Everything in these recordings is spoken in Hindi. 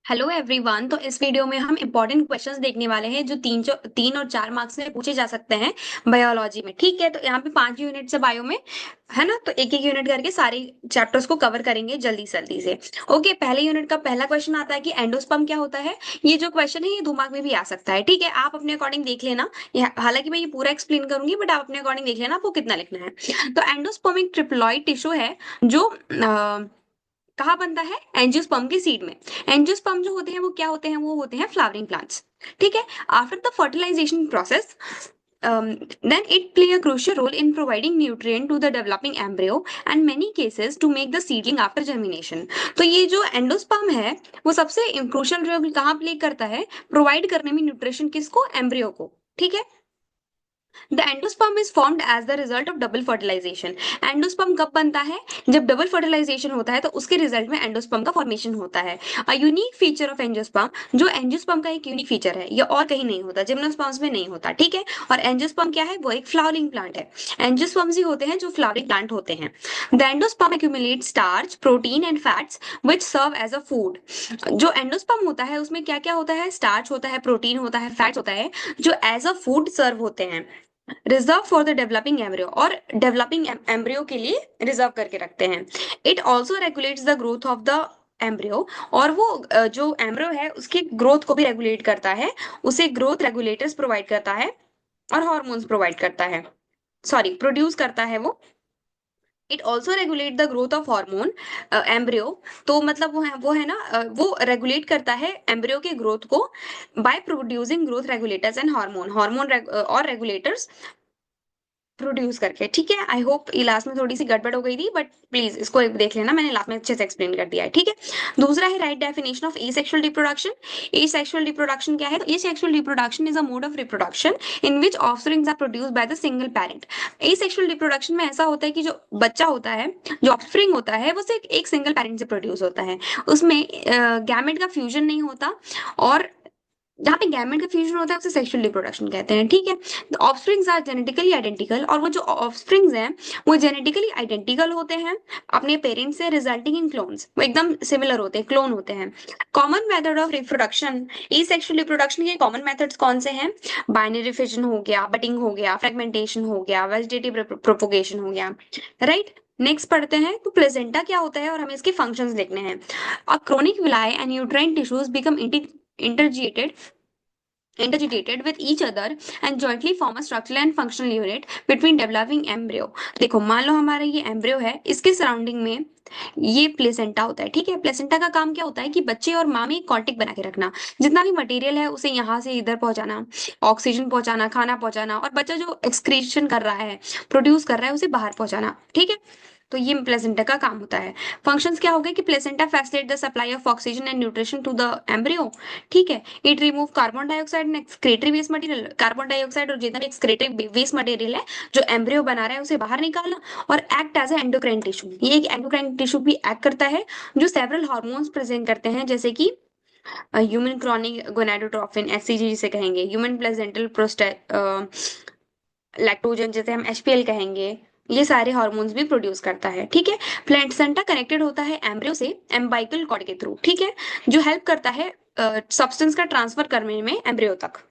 Hello everyone. तो इस वीडियो में हम इंपॉर्टेंट क्वेश्चंस देखने वाले हैं जो तीन और 4 मार्क्स में पूछे जा सकते हैं बायोलॉजी में। ठीक है, तो यहाँ पे 5 यूनिट से बायो में है ना, तो एक एक यूनिट करके सारे चैप्टर्स को कवर करेंगे जल्दी जल्दी से। ओके, पहले यूनिट का पहला क्वेश्चन आता है कि एंडोस्पर्म क्या होता है। ये जो क्वेश्चन है ये 2 मार्क में भी आ सकता है। ठीक है, आप अपने अकॉर्डिंग देख लेना। हालांकि मैं ये पूरा एक्सप्लेन करूंगी, बट आप अपने अकॉर्डिंग देख लेना आपको कितना लिखना है। तो एंडोस्पर्म एक ट्रिप्लॉइड टिश्यू है जो कहाँ बनता है? एंजियोस्पर्म के सीड में। एंजियोस्पर्म जो होते हैं वो क्या होते हैं? वो होते हैं फ्लावरिंग प्लांट्स। ठीक है। After the fertilisation process, then it play a crucial role in providing nutrient to the developing embryo and many cases to make the seedling after germination। तो ये जो एंडोस्पर्म है वो सबसे क्रूशियल रोल कहाँ प्ले करता है? प्रोवाइड करने में न्यूट्रिशन किसको? एम्ब्रियो को। ठीक है। The endosperm is formed as the result of double fertilisation. Endosperm कब बनता है? जब डबल फर्टिलाइजेशन होता है तो उसके रिजल्ट में एंडोस्पर्म का फॉर्मेशन होता है। A unique feature of angiosperm, जो एंजियोस्पर्म का एक यूनिक फीचर है, ये और कहीं नहीं होता, जिम्नोस्पर्म्स में नहीं होता। ठीक है। और एंजियोस्पर्म क्या है? वो एक फ्लावरिंग प्लांट है। एंजियोस्पर्म्स ही होते हैं जो फ्लावरिंग प्लांट होते हैं। The endosperm accumulate starch, protein and fats which serve as a food. जो एंडोस्पर्म होता है उसमें क्या क्या होता है? स्टार्च होता है, प्रोटीन होता है, फैट्स होता है, जो एज अ फूड सर्व होते हैं। Reserve for the developing embryo, और डेवलपिंग एम्ब्रियो के लिए रिजर्व करके रखते हैं। It also regulates the growth of the embryo, और वो जो एम्ब्रियो है उसकी ग्रोथ को भी रेगुलेट करता है। उसे ग्रोथ रेगुलेटर्स प्रोवाइड करता है और हॉर्मोन्स प्रोवाइड करता है, सॉरी प्रोड्यूस करता है वो। It also regulate the growth of hormone embryo. तो मतलब वो है ना, वो रेगुलेट करता है एम्ब्रियो के ग्रोथ को by producing growth regulators and hormone और रेगुलेटर्स प्रोड्यूस करके। ठीक है। आई होप ये लास्ट में थोड़ी सी गड़बड़ हो गई थी, बट प्लीज इसको एक देख लेना, मैंने लास्ट में अच्छे से एक्सप्लेन कर दिया है। ठीक है। दूसरा है right definition of asexual reproduction. Asexual reproduction क्या है? Asexual reproduction is a mode of reproduction in which offsprings are produced by the single parent. Asexual reproduction में ऐसा होता है कि जो बच्चा होता है, जो ऑफस्प्रिंग होता है, वो सिर्फ एक सिंगल पेरेंट से प्रोड्यूस होता है। उसमें गैमेट का फ्यूजन नहीं होता, और जहाँ पे गैमेट का फ्यूजन होता है उसे सेक्सुअल रिप्रोडक्शन कहते हैं। ठीक है। The offsprings are genetically identical, और वो जो ऑफस्प्रिंग्स हैं वो जेनेटिकली आइडेंटिकल होते हैं अपने पेरेंट्स से, रिजल्टिंग इन क्लोन्स। वो एकदम सिमिलर होते हैं, क्लोन होते हैं। Common method of reproduction, sexual reproduction के कॉमन मेथड्स कौन से हैं? बाइनरी फिजन हो गया, बटिंग हो गया, फ्रेगमेंटेशन हो गया, वेजिटेटिव प्रोपोगेशन हो गया। राइट। नेक्स्ट पढ़ते हैं तो प्लेसेंटा क्या होता है और हमें इसके फंक्शंस देखने हैं। अ chronic villi and uterine tissues become interdigited interdigited with each other and jointly form a structural and functional unit between developing embryo। देखो, मान लो हमारा ये एम्ब्रियो है, इसके सराउंडिंग में ये प्लेसेंटा होता है। ठीक है। प्लेसेंटा का काम क्या होता है कि बच्चे और माँ में एक कॉन्टेक्ट बना के रखना। जितना भी मटेरियल है उसे यहाँ से इधर पहुंचाना, ऑक्सीजन पहुंचाना, खाना पहुंचाना, और बच्चा जो एक्सक्रीशन कर रहा है, प्रोड्यूस कर रहा है, उसे बाहर पहुंचाना। ठीक है। तो ये प्लेसेंटा का काम होता है। फंक्शंस क्या हो गए कि placenta facilitate the supply of oxygen and nutrition to the embryo. ठीक है। It remove carbon dioxide and excretory waste material. Carbon dioxide और जितना भी एक्सक्रेटरी वेस्ट मटेरियल है जो एम्ब्रियो बना रहा है उसे बाहर निकालना। और act as a endocrine tissue, ये एक एंडोक्राइन टिश्यू भी एक्ट करता है, जो सेवरल हार्मोन्स प्रेजेंट करते हैं, जैसे कि ह्यूमन क्रॉनिक गोनाडोट्रोफिन, एचसीजी जिसे कहेंगे, ह्यूमन प्लेसेंटल प्रोस्टेट लैक्टोजन, जैसे हम एचपीएल कहेंगे। ये सारे हार्मोन्स भी प्रोड्यूस करता है। ठीक है। प्लेसेंटा कनेक्टेड होता है एम्ब्रियो से एम्बाइकल कॉर्ड के थ्रू। ठीक है। जो हेल्प करता है सब्सटेंस का ट्रांसफर करने में एम्ब्रियो तक।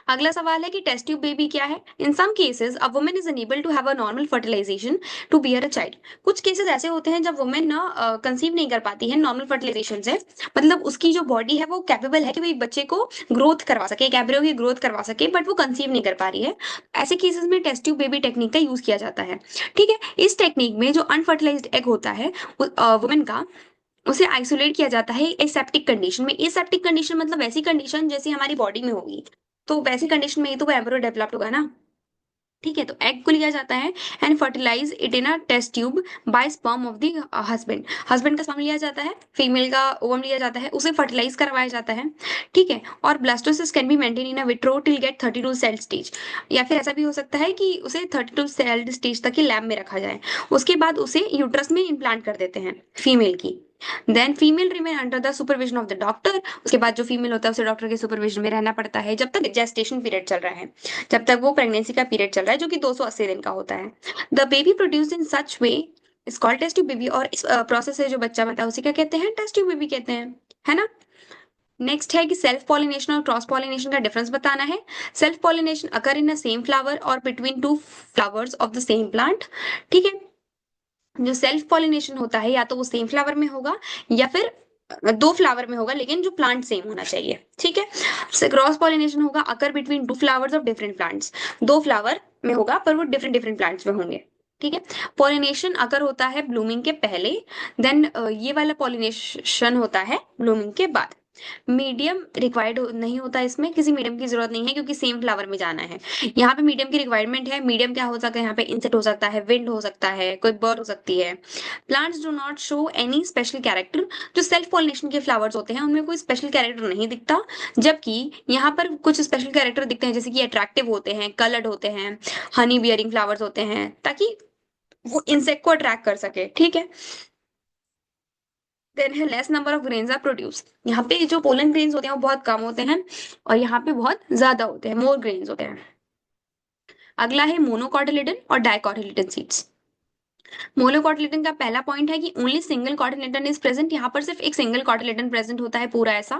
अगला सवाल है कि टेस्ट ट्यूब बेबी क्या है। In some cases a woman is unable to have a normal fertilization to bear a child. कुछ केसेस ऐसे होते हैं जब वुमेन ना कंसीव नहीं कर पाती है नॉर्मल फर्टिलाइजेशन से, मतलब उसकी जो बॉडी है वो कैपेबल है कि वो एक बच्चे को ग्रोथ करवा सके, एक एम्ब्रियो की ग्रोथ करवा सके, बट वो कंसीव नहीं कर पा रही है। ऐसे केसेस में टेस्ट ट्यूब बेबी टेक्निक का यूज किया जाता है। ठीक है। इस टेक्निक में जो अनफर्टिलाइज्ड एग होता है वुमेन का, उसे आइसोलेट किया जाता है एसेप्टिक कंडीशन में। एसेप्टिक कंडीशन मतलब वैसी कंडीशन जैसी हमारी बॉडी में होगी, तो वैसी कंडीशन में ही तो वो एम्ब्रियो डेवलप्ड होगा ना। ठीक है। तो एग को लिया जाता है and fertilize it in a test tube by sperm of the husband. Husband का स्पर्म लिया जाता है, फीमेल का ओवम लिया जाता है, उसे फर्टिलाइज करवाया जाता है। ठीक है। और blastocyst can be maintain in a vitro till get 32 cell stage, या फिर ऐसा भी हो सकता है कि उसे 32 सेल स्टेज तक ही लैब में रखा जाए। उसके बाद उसे यूट्रस में इम्प्लांट कर देते हैं फीमेल की। Then female remain under the supervision of the doctor. उसके बाद जो फीमेल होता है उसे डॉक्टर के सुपरविजन में रहना पड़ता है जब तक जेस्टेशन पीरियड चल रहा है, जब तक वो प्रेगनेंसी का पीरियड चल रहा है, जो कि 280 दिन का होता है। The baby produce in such way is called test tube baby. और इस प्रोसेस से जो बच्चा बनता है उसे क्या कहते हैं? टेस्ट ट्यूब बेबी कहते हैं। है ना। नेक्स्ट है कि सेल्फ पॉलिनेशन और क्रॉस पॉलिनेशन का डिफरेंस बताना है। Self pollination occur in a same flower और between two flowers of the same plant. ठीक है, जो सेल्फ पॉलिनेशन होता है या तो वो सेम फ्लावर में होगा या फिर दो फ्लावर में होगा, लेकिन जो प्लांट सेम होना चाहिए। ठीक है, क्रॉस पॉलिनेशन होगा occur between two flowers of different plants, दो फ्लावर में होगा पर वो डिफरेंट डिफरेंट प्लांट्स में होंगे। ठीक है, पॉलिनेशन अकर होता है ब्लूमिंग के पहले, देन ये वाला पॉलिनेशन होता है ब्लूमिंग के बाद। मीडियम रिक्वायर्ड नहीं होता, इसमें किसी मीडियम की जरूरत नहीं है क्योंकि सेम फ्लावर में जाना है। यहाँ पे मीडियम की रिक्वायरमेंट है। मीडियम क्या हो सकता है, यहाँ पे इंसेक्ट हो सकता है, विंड हो सकता है, कोई बर्ड हो सकती है। Plants do not show any special character. जो सेल्फ पॉलिनेशन के फ्लावर्स होते हैं उनमें कोई स्पेशल कैरेक्टर नहीं दिखता, जबकि यहाँ पर कुछ स्पेशल कैरेक्टर दिखते हैं, जैसे कि अट्रैक्टिव होते हैं, कलर्ड होते हैं, हनी बियरिंग फ्लावर्स होते हैं, ताकि वो इंसेक्ट को अट्रैक्ट कर सके। ठीक है, देन है less number of grains are produce. यहाँ पे जो पोलन ग्रेन्स होते हैं वो बहुत कम होते हैं और यहाँ पे बहुत ज्यादा होते हैं, मोर ग्रेन्स होते हैं। अगला है मोनोकॉटिलेडन और डाइकॉटिलेडन सीड्स। मोनोकॉटिलेडन का पहला पॉइंट है कि only single cotyledon is present. यहाँ पर सिर्फ एक सिंगल कॉटिलेडन प्रेजेंट होता है पूरा ऐसा,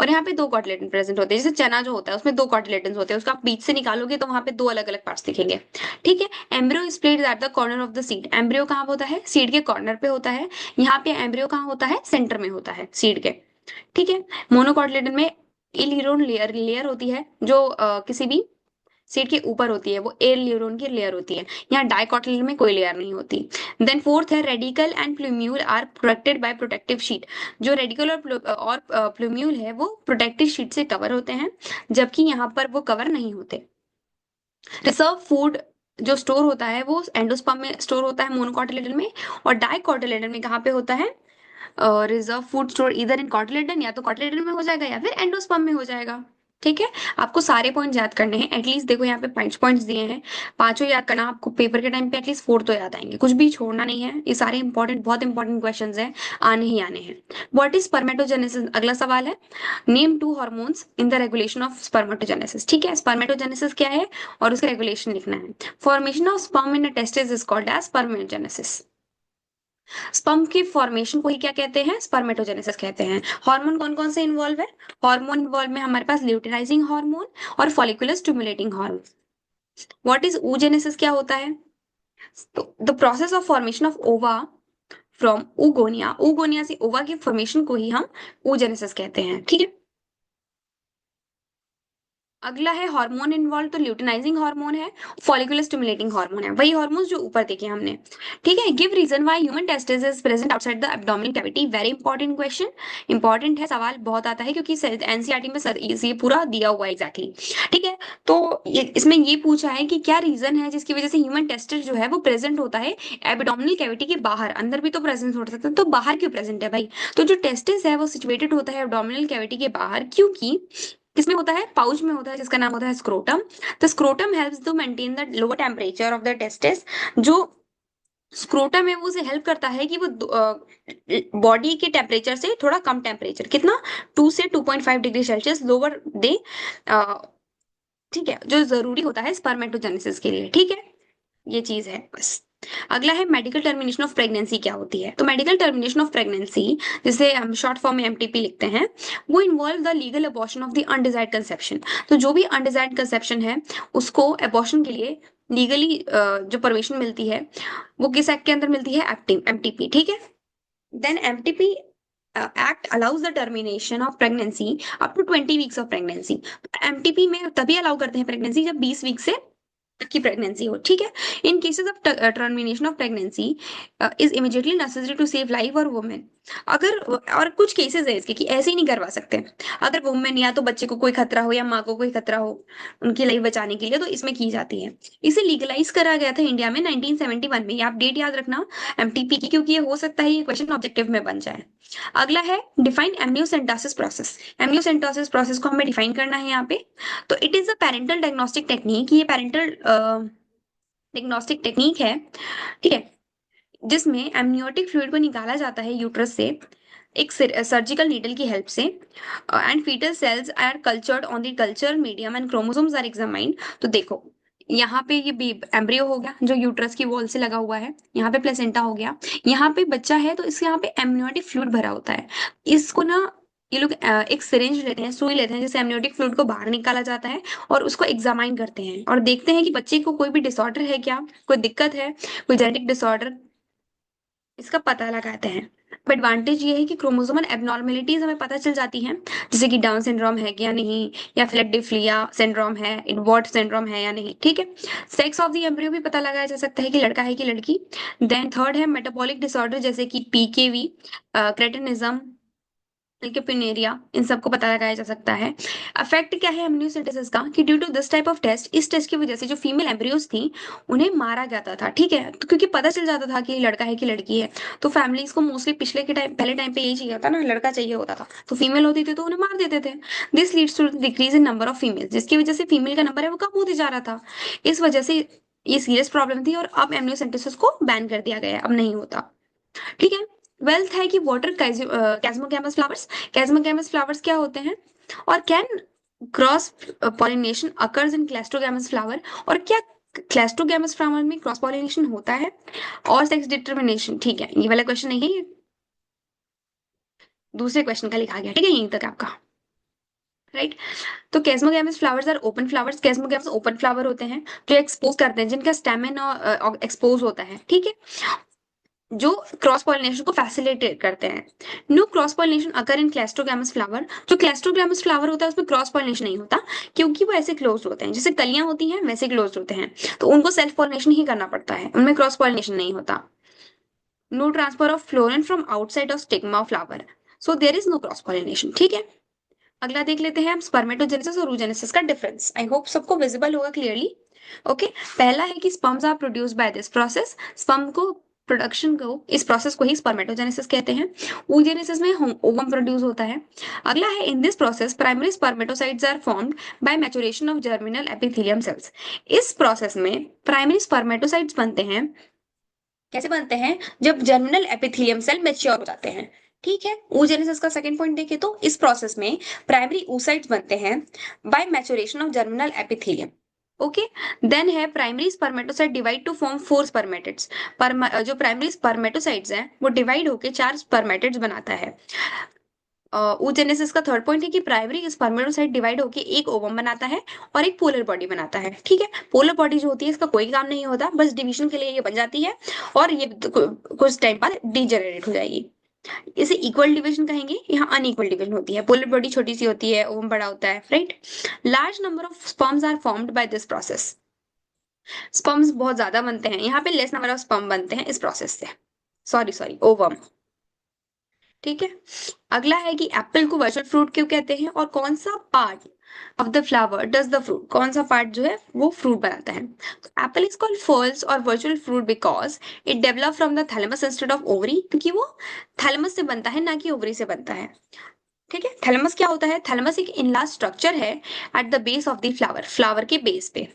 और यहाँ पे दो कॉटिलेडन प्रेजेंट होते हैं। जैसे चना जो होता है उसमें दो कॉटिलेडन होते हैं, उसका आप बीच से निकालोगे तो वहां पे दो अलग अलग पार्ट्स दिखेंगे। ठीक है, embryo is placed at the corner of the seed. Embryo कहाँ होता है, सीड के कॉर्नर पे होता है। यहाँ पे एम्ब्रियो कहाँ होता है, सेंटर में होता है सीड के। ठीक है, मोनोकॉटिलेडन में इलीरोन लेयर लेयर होती है जो किसी भी सीड के ऊपर होती है, वो एयर ल्यूरोन की लेयर होती है। यहाँ डाइकोटिलेडन में कोई लेयर नहीं होती। देन फोर्थ है radicle and plumule are protected by protective sheath. जो रेडिकल और प्लूम्यूल है वो प्रोटेक्टिव शीट से कवर होते हैं, जबकि यहाँ पर वो कवर नहीं होते। रिजर्व फूड जो स्टोर होता है वो एंडोस्पर्म में स्टोर होता है मोनोकॉटिलेडन में, और डाइकोटिलेडन में कहाँ पे होता है, रिजर्व फूड स्टोर इधर इन कॉटिलेडन, या तो कॉटिलेडन में हो जाएगा या फिर एंडोस्पर्म में हो जाएगा। ठीक है, आपको सारे पॉइंट याद करने हैं एटलीस्ट। देखो यहाँ पे 5 पॉइंट्स दिए हैं, पांचों याद करना। आपको पेपर के टाइम पे एटलीस्ट 4 तो याद आएंगे, कुछ भी छोड़ना नहीं है। ये सारे इंपॉर्टेंट, बहुत इंपॉर्टेंट क्वेश्चंस हैं, आने ही आने हैं। व्हाट इज स्पर्मेटोजेनेसिस, अगला सवाल है। Name to hormones in the regulation of spermatogenesis. ठीक है, स्पर्मेटोजेनेसिस क्या है और उसका रेगुलेशन लिखना है। Formation of sperm in a testis is called as spermatogenesis. Sperm की फॉर्मेशन को ही क्या कहते हैं, स्पर्मेटोजेनेसिस कहते हैं। हार्मोन कौन कौन से इन्वॉल्व है, हार्मोन इन्वॉल्व में हमारे पास ल्यूटिनाइजिंग हार्मोन और follicular stimulating hormone. What is oogenesis, क्या होता है, तो the process of formation of ओवा फ्रॉम oogonia। oogonia से ओवा की फॉर्मेशन को ही हम oogenesis कहते हैं। ठीक है, अगला है हार्मोन इन्वॉल्व, तो ल्यूटिनाइजिंग हार्मोन है, फॉलिकुलर स्टिमुलेटिंग हार्मोन है, वही हार्मोन्स जो ऊपर देखे हमने। ठीक है, give reason why human testis is present outside the abdominal cavity. Very important question, important है, सवाल बहुत आता है क्योंकि एनसीईआरटी में ये पूरा दिया हुआ है एग्जैक्टली। ठीक है, तो इसमें ये पूछा है कि क्या रीजन है जिसकी वजह से ह्यूमन टेस्टिस जो है वो प्रेजेंट होता है एब्डोमिनल कैविटी के बाहर, अंदर भी तो प्रेजेंट हो सकता है, तो बाहर क्यों प्रेजेंट है भाई। तो जो टेस्टिस है वो सिचुएटेड होता है एब्डोमिनल कैविटी के बाहर, क्योंकि किसमें होता है, पाउच में होता है जिसका नाम होता है scrotum. The scrotum helps to maintain the lower temperature of the testis. जो स्क्रोटम है वो उसे हेल्प करता है कि वो बॉडी के टेम्परेचर से थोड़ा कम टेम्परेचर, कितना, 2 से 2.5 डिग्री सेल्सियस लोअर दे। ठीक है, जो जरूरी होता है स्पर्मेटोजेनेसिस के लिए। ठीक है, ये चीज है बस। अगला है मेडिकल टर्मिनेशन ऑफ प्रेगनेंसी क्या होती है। तो मेडिकल टर्मिनेशन ऑफ प्रेगनेंसी, जिसे हम शॉर्ट फॉर्म में एमटीपी लिखते हैं, वो involve the legal abortion of the undesired conception. तो जो भी अनडिजायर्ड कंसेप्शन है उसको अबॉर्शन के लिए लीगली जो परमिशन मिलती है वो किस एक्ट के अंदर मिलती है, एमटीपी। ठीक है, then MTP act allows the termination of pregnancy up to 20 weeks of pregnancy. MTP में तभी अलाउ करते हैं प्रेगनेंसी जब 20 वीक से की प्रेगनेंसी हो। ठीक है, in cases of termination of pregnancy is immediately necessary to save life और वुमेन। अगर, और कुछ केसेस है इसके कि ऐसे ही नहीं करवा सकते, अगर वुमेन या तो बच्चे को कोई खतरा हो या माँ को कोई खतरा हो उनकी लाइफ बचाने के लिए, तो इसमें की जाती है। इसे लीगलाइज करा गया था इंडिया में 1971 में। ये आप डेट याद रखना एमटीपी की, क्योंकि ये हो सकता है ये क्वेश्चन ऑब्जेक्टिव में बन जाए। अगला है डिफाइन एमनियोसेंटासिस प्रोसेस। एमनियोसेंटासिस प्रोसेस को हमें डिफाइन करना है यहाँ पे। तो it is a parental diagnostic technique, ये पेरेंटल डायग्नोस्टिक टेक्निक है। ठीक है, जिसमें एमनियोटिक फ्लूइड को निकाला जाता है यूट्रस से एक सर्जिकल नीडल की हेल्प से, and foetal cells are cultured on the culture medium and chromosomes are examined. तो देखो यहाँ पे ये एम्ब्रियो हो गया जो यूट्रस की वॉल से लगा हुआ है, यहाँ पे प्लेसेंटा हो गया, यहाँ पे बच्चा है तो इसके यहाँ पे एमनियोटिक फ्लूइड भरा होता है। इसको ना ये लोग एक सिरिंज लेते हैं, सुई लेते हैं, जिससे एमनियोटिक फ्लूइड को बाहर निकाला जाता है और उसको एग्जामाइन करते हैं और देखते हैं कि बच्चे को कोई भी डिसऑर्डर है क्या, कोई दिक्कत है, कोई जेनेटिक डिसऑर्डर, इसका पता लगाते हैं। अब एडवांटेज ये है कि क्रोमोसोमल एबनॉर्मेलिटीज हमें पता चल जाती हैं, जैसे कि डाउन सिंड्रोम है क्या नहीं, या फिर डिप्लिया सिंड्रोम है, इनवर्ट सिंड्रोम है या नहीं, ठीक है। सेक्स ऑफ द एम्ब्रियो भी पता लगाया जा सकता है कि लड़का है कि लड़की। देन थर्ड है मेटाबॉलिक डिसऑर्डर, जैसे कि पीकेवी, क्रेटिनिज्म, ल्यूकोपेनिया, इन सबको पता लगाया जा सकता है। अफेक्ट क्या है एमनियोसेंटेसिस का, कि due to this type of test, इस टेस्ट की वजह से जो फीमेल एम्ब्रियोज थी उन्हें मारा जाता था, ठीक है, तो क्योंकि पता चल जाता था कि लड़का है कि लड़की है, तो फैमिलीज को मोस्टली पिछले के टाइम, पहले टाइम पे यही चाहिए होता ना, लड़का चाहिए होता था, तो फीमेल होती थी तो उन्हें मार देते थे। This leads to decrease in number of female, जिसकी वजह से फीमेल का नंबर है वो कम होते जा रहा था। इस वजह से ये सीरियस प्रॉब्लम थी और अब एमनियोसेंटेसिस को बैन कर दिया गया है, अब नहीं होता, ठीक है। ट्वेल्थ है कि water chasmogamous flowers. Chasmogamous flowers क्या होते हैं, और can cross pollination occurs in cleistogamous flower, और क्या क्लेस्ट्रोगैमस फ्लावर में क्रॉस पॉलिनेशन होता है, और सेक्स डिटर्मिनेशन, ठीक है, ये वाला क्वेश्चन नहीं है, ये दूसरे क्वेश्चन का लिखा गया, ठीक है, यहीं तक आपका, राइट। तो chasmogamous flowers are open flowers, chasmogamous open flower होते हैं जो एक्सपोज करते हैं, जिनका स्टेमन एक्सपोज होता है, ठीक है, जो क्रॉस पॉलिनेशन को फैसिलिटेट करते हैं। नो क्रॉस पॉलिनेशन अकर इन क्लेस्ट्रोगैमस फ्लावर, जो क्लेस्ट्रोगैमस फ्लावर होता है उसमें क्रॉस पॉलिनेशन नहीं होता, क्योंकि वो ऐसे क्लोज होते हैं, जैसे कलियां होती हैं वैसे क्लोज होते हैं, तो उनको सेल्फ पॉलिनेशन ही करना पड़ता है, उनमें क्रॉस पॉलिनेशन नहीं होता। No transfer of pollen from outside of stigma of flower, so there is no cross pollination, ठीक है। अगला देख लेते हैं हम स्पर्मेटोजेनेसिस और oogenesis का डिफरेंस। आई होप सबको विजिबल होगा क्लियरली। ओके, पहला है कि sperms are produced by this process, sperm को प्रोडक्शन को, इस प्रोसेस को ही स्पर्मेटोजेनेसिस कहते हैं। oogenesis में ओवम प्रोड्यूस होता है। अगला है in this process primary spermatocytes are formed by maturation of germinal epithelium cells. इस प्रोसेस में प्राइमरी स्पर्मेटोसाइट्स बनते हैं, कैसे बनते हैं, जब जर्मिनल एपिथेलियम सेल मैच्योर हो जाते हैं, ठीक है। oogenesis का सेकंड पॉइंट देखें तो इस प्रोसेस में प्राइमरी oocytes बनते हैं by maturation of germinal epithelium. Okay, then है primary spermatocyte divide to form four spermatids. जो प्राइमरी स्पर्मेटोसाइट्स हैं वो डिवाइड होके चार स्पर्मेटिड्स बनाता है। oogenesis का थर्ड पॉइंट है कि प्राइमरी स्पर्मेटोसाइट डिवाइड होके एक ओवम बनाता है और एक पोलर बॉडी बनाता है, ठीक है। पोलर बॉडी जो होती है इसका कोई काम नहीं होता, बस डिवीजन के लिए ये बन जाती है और ये कुछ टाइम बाद डीजेनरेट हो जाएगी। इसे इक्वल डिवीजन कहेंगे, यहाँ अनइक्वल डिवीजन होती है, पोलर बॉडी छोटी सी होती है, ओवम बड़ा होता है, right. Large number of sperms are formed by this process, sperms बहुत ज्यादा बनते हैं, यहाँ पे लेस नंबर ऑफ स्पर्म बनते हैं इस प्रोसेस से, सॉरी सॉरी ओवम, ठीक है। अगला है कि एप्पल को वर्चुअल फ्रूट क्यों कहते हैं, और कौन सा part of the flower does the fruit, कौन सा पार्ट जो है वो फ्रूट बनाता है। तो एप्पल इज कॉल्ड फॉल्स और virtual fruit because it develop from the thalamus instead of ovary, क्योंकि वो थैलेमस से बनता है ना कि ओवरी से बनता है, ठीक है। थैलेमस क्या होता है, थैलेमस एक इनलार्ज स्ट्रक्चर है at the base of the flower, flower के बेस पे,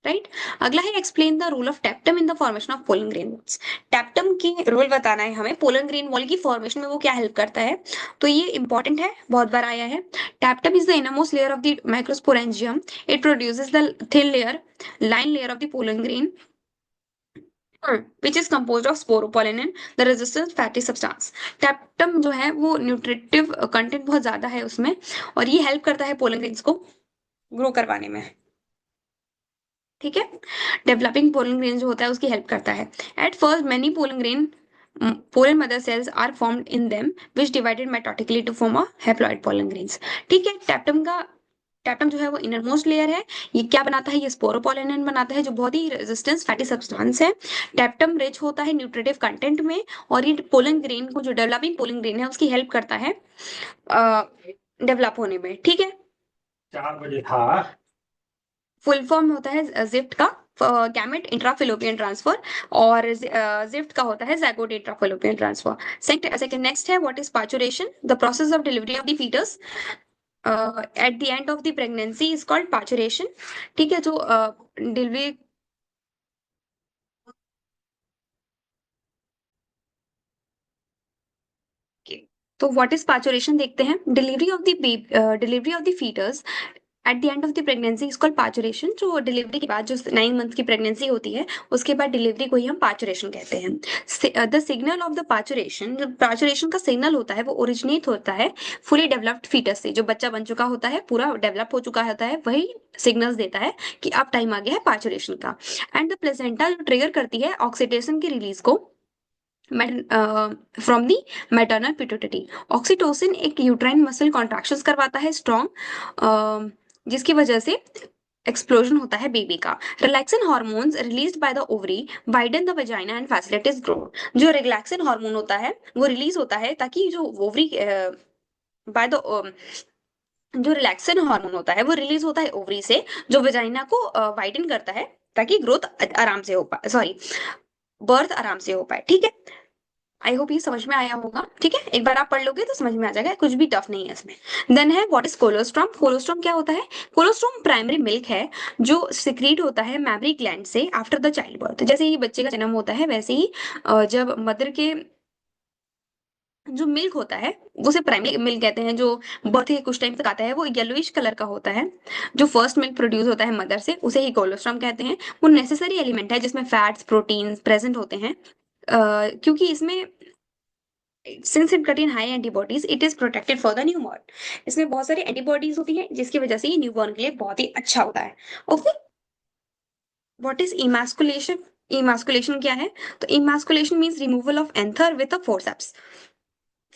राइट। अगला है explain the role of tapetum in the formation of pollen grain walls. Tapetum की रोल बताना है हमें, पोलन ग्रेन वॉल की फॉर्मेशन में वो क्या हेल्प करता है, तो ये इंपॉर्टेंट है, बहुत बार आया है। Tapetum is the innermost layer of the microsporangium, it produces the thin layer line layer of the pollen grain which is composed of sporopollenin, the resistant fatty substance। Tapetum जो है वो न्यूट्रिटिव कंटेंट बहुत ज्यादा है उसमें, और ये हेल्प करता है पोलन ग्रेन्स को ग्रो करवाने में, ठीक है। डेवलपिंग पोलन ग्रेन जो होता है उसकी हेल्प करता है। At first many pollen grain pollen mother cells are formed in them which divided meiotically to form a haploid pollen grains, ठीक है। टैप्टम जो है वो इनरमोस्ट लेयर है, ये क्या बनाता है, ये स्पोरोपोलेनिन बनाता है जो बहुत ही रेजिस्टेंस फैटी सब्सटेंस है। टैप्टम रिच होता है न्यूट्रिटिव कंटेंट में, और ये पोलन ग्रेन को, जो डेवलपिंग पोलन ग्रेन है उसकी हेल्प करता है डेवलप होने में, ठीक है। 4 बजे था। फुल फॉर्म होता है जिफ्ट का, गैमेट इंट्राफिलोपियन ट्रांसफर, और जिफ्ट का होता है zygote intrafallopian transfer. Second next है what is parturition, the process of delivery of the foetus at the end of the pregnancy is called parturition, ठीक है। जो डिलीवरी तो व्हाट इज पार्चुरेशन देखते हैं, delivery of the foetus at the end of the pregnancy is called parturition. जो डिलीवरी के बाद जो 9 मंथ की प्रेगनेंसी होती है उसके बाद डिलीवरी को ही हम पार्चुरेशन कहते हैं। The signal of the parturition, जो पार्चुरेशन का सिग्नल होता है वो ओरिजिनेट होता है फुली डेवलप्ड फीटस से। जो बच्चा बन चुका होता है, पूरा डेवलप हो चुका होता है, वही सिग्नल्स देता है कि अब टाइम आ गया है पार्चुरेशन का। एंड द प्लेसेंटा जो ट्रिगर करती है ऑक्सीटोसिन की रिलीज को from the maternal pituitary. Oxytocin एक यूट्राइन मसल कॉन्ट्रैक्शंस करवाता है स्ट्रॉन्ग, जिसकी वजह से एक्सप्लोजन होता है बेबी का। Relaxin hormones released by the ovary widen the vagina and facilities growth. जो रिलैक्सिन हार्मोन होता है वो रिलीज होता है ताकि जो ओवरी बाय द जो रिलैक्सिन हार्मोन होता है वो रिलीज होता है ओवरी से, जो वजाइना को वाइडन करता है ताकि ग्रोथ आराम से हो पाए, सॉरी बर्थ आराम से हो पाए। ठीक है, आई होप ये समझ में आया होगा। ठीक है, एक बार आप पढ़ लोगे तो समझ में आ जाएगा, कुछ भी टफ नहीं है इसमें। देन है व्हाट इज कोलोस्ट्रॉम। कोलोस्ट्रॉम क्या होता है? कोलोस्ट्रॉम प्राइमरी मिल्क है जो सिक्रीट होता है मैमरी ग्लैंड से आफ्टर द चाइल्ड बर्थ। जैसे ही बच्चे का जन्म होता है वैसे ही जब मदर के जो मिल्क होता है वो उसे प्राइमरी मिल्क कहते हैं। जो बर्थ के कुछ टाइम तक आता है वो येलोइश कलर का होता है। जो फर्स्ट मिल्क प्रोड्यूस होता है मदर से उसे ही कोलोस्ट्रॉम कहते हैं। वो नेसेसरी एलिमेंट है जिसमें फैट्स प्रोटीन्स प्रेजेंट होते हैं, क्योंकि इसमें since it contain high antibodies it is protected for the newborn. इसमें बहुत सारी एंटीबॉडीज होती है जिसकी वजह से ये न्यूबॉर्न के लिए बहुत ही अच्छा होता है। Okay, what is emasculation? Emasculation क्या है? तो emasculation means removal of anther with a forceps.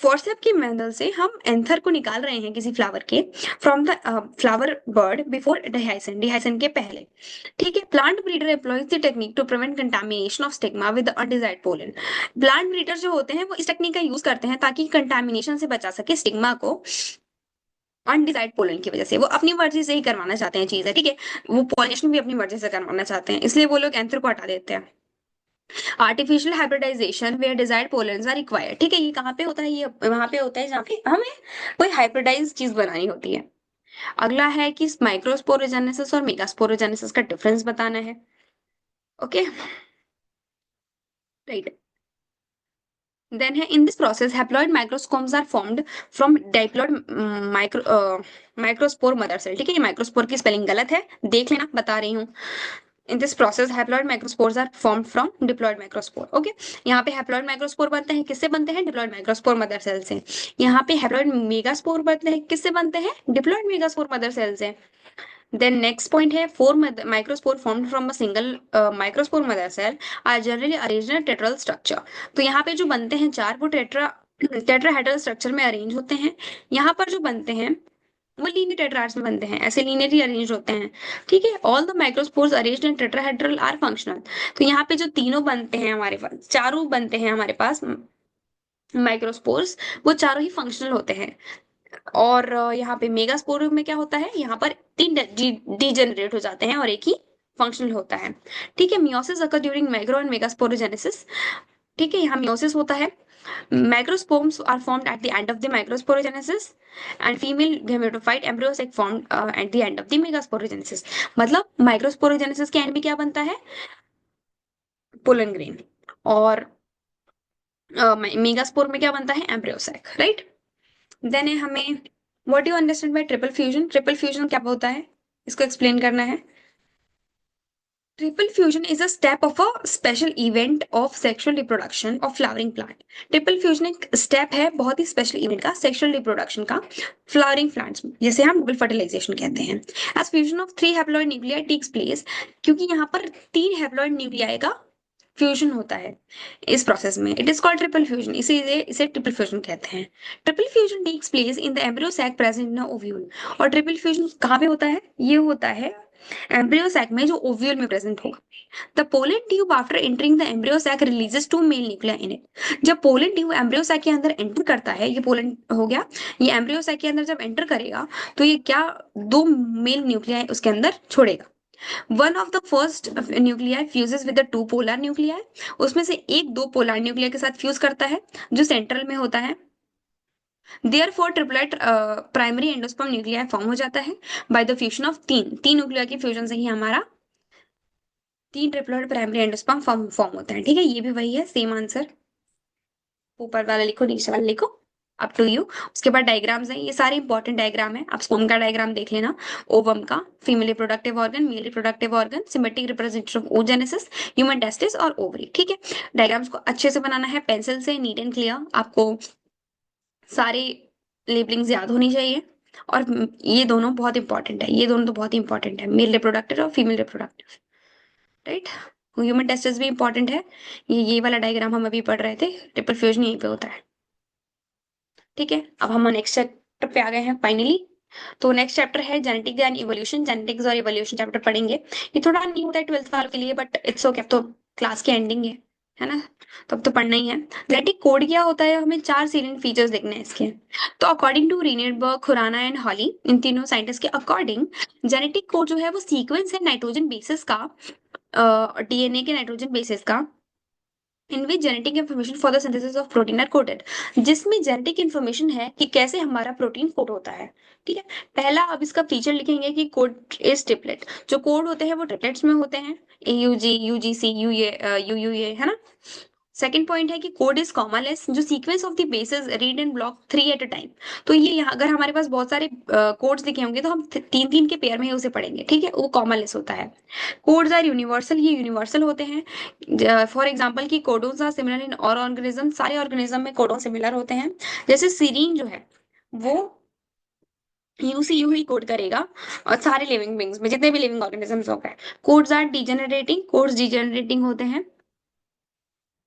Forcep की मदद से हम एंथर को निकाल रहे हैं किसी फ्लावर के, from the flower bud before dehiscence, dehiscence के पहले। ठीक है, plant breeder employs the technique to prevent contamination of stigma with undesired pollen. Plant breeder जो होते हैं वो इस टेक्निक का यूज करते हैं ताकि कंटामिनेशन से बचा सके स्टिग्मा को अनडिजायर्ड पोलन की वजह से। वो अपनी मर्जी से ही करवाना चाहते हैं चीजें, ठीक है, वो पॉलिनेशन भी अपनी मर्जी से करवाना चाहते हैं, इसलिए वो लोग एंथर को हटा देते हैं। Artificial hybridization where desired pollens are required. ठीक है, ये कहाँ पे होता है? ये वहां पे होता है जहाँ पे हमें कोई हाइब्रिडाइज चीज बनानी होती है। अगला है कि माइक्रोस्पोरोजेनेसिस और मेगास्पोरोजेनेसिस का डिफरेंस बताना है। Okay, right. देन है in this process haploid microspores are formed from diploid microspore mother cell. ठीक है, ये माइक्रोस्पोर की स्पेलिंग गलत है, देख लेना, बता रही हूँ। In this process haploid microspores are formed from diploid microspore. Okay, यहाँ पे हैप्लॉइड माइक्रोस्पोर बनते हैं, किससे बनते हैं? डिप्लॉइड माइक्रोस्पोर मदर सेल से। यहाँ पे हैप्लॉइड मेगास्पोर बनते हैं, किससे बनते हैं? डिप्लॉइड मेगास्पोर मदर सेल से। देन नेक्स्ट पॉइंट है four microspore formed from a single microspore mother cell are generally arranged in tetrad structure. तो यहाँ पे जो बनते हैं चार, वो टेट्राहेड्रल स्ट्रक्चर में अरेंज होते हैं। यहाँ पर जो बनते हैं वो लीनियर टेट्राड्स में बनते हैं, ऐसे लीनियरली अरेंज होते हैं। ठीक है, all the microspores arranged in tetrahedral are functional. तो यहाँ पे जो तीनों बनते हैं हमारे पास, चारों बनते हैं हमारे पास माइक्रोस्पोर्स, वो चारों ही फंक्शनल होते हैं। और यहाँ पे मेगास्पोर में क्या होता है? यहाँ पर तीन डीजेनरेट हो जाते हैं और एक ही फंक्शनल होता है। ठीक है, meiosis occur during micro and megasporogenesis. ठीक है, यहाँ मियोसिस होता है। Macrosperms are formed at the end of the microsporogenesis and female gametophyte embryos egg formed at the end of the megasporogenesis। मतलब माइक्रोस्पोरोजेनेसिस के एंड में क्या बनता है? Pollen grain. और मेगास्पोर में क्या बनता है? Embryo sac, right. देन है हमें what you understand by triple fusion. Triple fusion क्या होता है, इसको एक्सप्लेन करना है। Triple fusion is a step of a special event of sexual reproduction of flowering plant. Triple fusion एक स्टेप है बहुत ही स्पेशल इवेंट का, सेक्सुअल रिप्रोडक्शन का, फ्लावरिंग प्लांट्स में, जिसे हम डबल फर्टिलाइजेशन कहते हैं। As fusion of three haploid nuclei takes place, क्योंकि यहाँ पर तीन हैप्लॉइड न्यूक्लियाई का फ्यूजन होता है इस प्रोसेस में, it is called triple fusion, इसीलिए इसे ट्रिपल फ्यूजन कहते हैं। Triple fusion takes place in the embryo sac present in ovule. और ट्रिपल फ्यूजन कहाँ पे होता है? ये होता है एम्ब्रियो सैक में जो ओव्यूल में प्रेजेंट होगा। The pollen tube after entering the embryo sac releases two male nuclei in it. जब पोलन ट्यूब एम्ब्रियो सैक के अंदर एंटर करता है, ये पोलन हो गया, ये एम्ब्रियो सैक के अंदर जब एंटर करेगा तो ये क्या, दो मेल न्यूक्लिया उसके अंदर छोड़ेगा। One of the first nuclei fuses with the two polar nuclei, उसमें से एक दो पोलर न्यूक्लिया के साथ फ्यूज करता है जो सेंट्रल में होता है। Therefore triplet primary endosperm nuclei form हो जाता है बाय द फ्यूजन ऑफ तीन तीन न्यूक्लिया की फ्यूजन से ही हमारा तीन ट्रिपलेट प्राइमरी एंडोस्पर्म फॉर्म होता है। ठीक है, ये भी वही है, सेम आंसर। ऊपर वाला लिखो नीचे वाला लिखो। Up to you. उसके बाद डायग्राम्स हैं, ये सारे इंपॉर्टेंट डायग्राम है, आप स्पर्म का डायग्राम देख लेना, ओवम का, female reproductive organ, male reproductive organ, symmetric representation of oogenesis, human testis और ओवरी। ठीक है, डायग्राम्स को अच्छे से बनाना है पेंसिल से, नीट एंड क्लियर। आपको सारे लेबलिंग्स याद होनी चाहिए। और ये दोनों बहुत इंपॉर्टेंट है, ये दोनों तो बहुत इंपॉर्टेंट है, मेल रिप्रोडक्टिव और female reproductive, right. Human testis भी इंपॉर्टेंट है, ये वाला डायग्राम हम अभी पढ़ रहे थे, ट्रिपल फ्यूजन यहीं पे होता है। ठीक है, अब हम नेक्स्ट चैप्टर पे आ गए हैं फाइनली। तो नेक्स्ट चैप्टर है जेनेटिक एंड इवोल्यूशन, जेनेटिक्स और इवोल्यूशन चैप्टर पढ़ेंगे। ये थोड़ा न्यू होता है 12th वालों के लिए, बट इट्स ओके, अब तो क्लास की एंडिंग है ना, तो अब तो पढ़ना ही है। जेनेटिक कोड क्या होता है, हमें 4 सीरियन फीचर्स देखने हैं इसके। तो अकॉर्डिंग टू रीनेटबर्ग, खुराना एंड हॉली, इन तीनों साइंटिस्ट के अकॉर्डिंग, जेनेटिक कोड जो है वो सीक्वेंस है नाइट्रोजन बेसिस का, डीएनए के नाइट्रोजन बेसिस का, in which genetic information for the synthesis of protein are coded, जिसमें जेनेटिक इन्फॉर्मेशन है कि कैसे हमारा प्रोटीन कोड होता है। ठीक है, पहला अब इसका फीचर लिखेंगे कि कोड इज ट्रिपलेट। जो कोड होते हैं वो ट्रिपलेट्स में होते हैं, AUG, UGC, UUA, है ना। सेकेंड पॉइंट है कि कोड इज कॉमालेस, जो sequence of the basis read and block 3 at a time. तो ये यहाँ अगर हमारे पास बहुत सारे कोड्स लिखे होंगे तो हम 3-3 के पेयर में ही उसे पढ़ेंगे। ठीक है, वो कॉमालेस होता है। कोड्स आर यूनिवर्सल, ये यूनिवर्सल होते हैं। फॉर एग्जाम्पल की कोडोन्स आर सिमिलर इन और ऑर्गेनिज्म, सारे ऑर्गेनिज्म में कोडोन सिमिलर होते हैं। जैसे सीरीन जो है वो UCU ही कोड करेगा, और सारे लिविंग बींग्स में जितने भी लिविंग ऑर्गेनिजम्स हो गए। कोड्स आर डिजेनरेटिंग, कोड्स डिजेनरेटिंग होते हैं।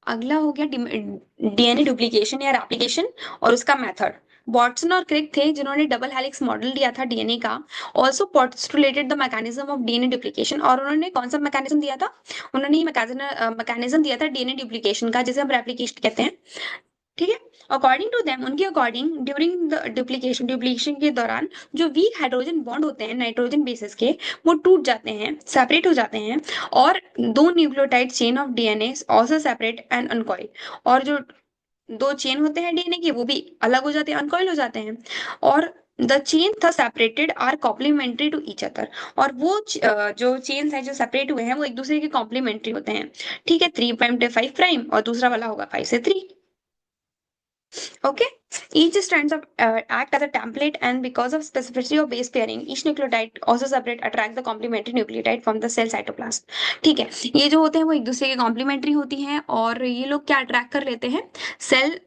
अगला हो गया DNA डुप्लीकेशन या रेप्लिकेशन और उसका मेथड। वॉटसन और क्रिक थे जिन्होंने डबल हेलिक्स मॉडल दिया था डीएनए का, also postulated the mechanism of DNA duplication. और उन्होंने कौन सा मैकेनिज्म दिया था, उन्होंने ये मैकेनिज्म दिया था डीएनए डुप्लीकेशन का, जिसे हम रेप्लिकेशन कहते हैं। ठीक है, अकॉर्डिंग टू देम, उनके अकॉर्डिंग ड्यूरिंग द डुप्लीकेशन के दौरान जो वीक हाइड्रोजन बॉन्ड होते हैं नाइट्रोजन बेसिस के, वो टूट जाते हैं, सेपरेट हो जाते हैं, और 2 nucleotide chain of DNA also separate and uncoil. और जो 2 चेन होते हैं डीएनए के वो भी अलग हो जाते हैं, अनकॉइल हो जाते हैं। और the chain that separated are complementary to each other. और वो जो चेन्स हैं जो सेपरेट हुए हैं वो एक दूसरे के कॉम्प्लीमेंट्री होते हैं। ठीक है, 3 प्राइम to 5 प्राइम, और दूसरा वाला होगा 5 से 3। Okay, each strands of act as a template, and because of specificity of base pairing, each nucleotide also separate attract the complementary nucleotide from the cell cytoplasm. ठीक है, ये जो होते हैं वो एक दूसरे के कॉम्प्लीमेंट्री होती हैं, और ये लोग क्या अट्रैक्ट कर लेते हैं, सेल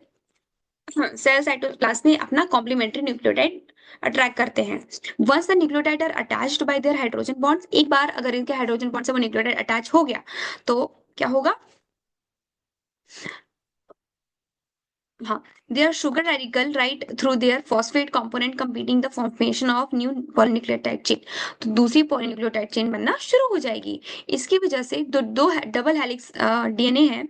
सेल साइटोप्लाज्म में अपना कॉम्प्लीमेंट्री न्यूक्लियोटाइड अट्रैक्ट करते हैं। Once the nucleotide are attached by their hydrogen bonds, एक बार अगर इनके हाइड्रोजन बॉन्ड से वो न्यूक्लियोटाइड अटैच हो गया तो क्या होगा, हाँ, their sugar radical right through their phosphate component competing the formation of new polynucleotide chain। तो दूसरी polynucleotide chain बनना शुरू हो जाएगी। इसकी वजह से दो डबल हेलिक्स डीएनए है,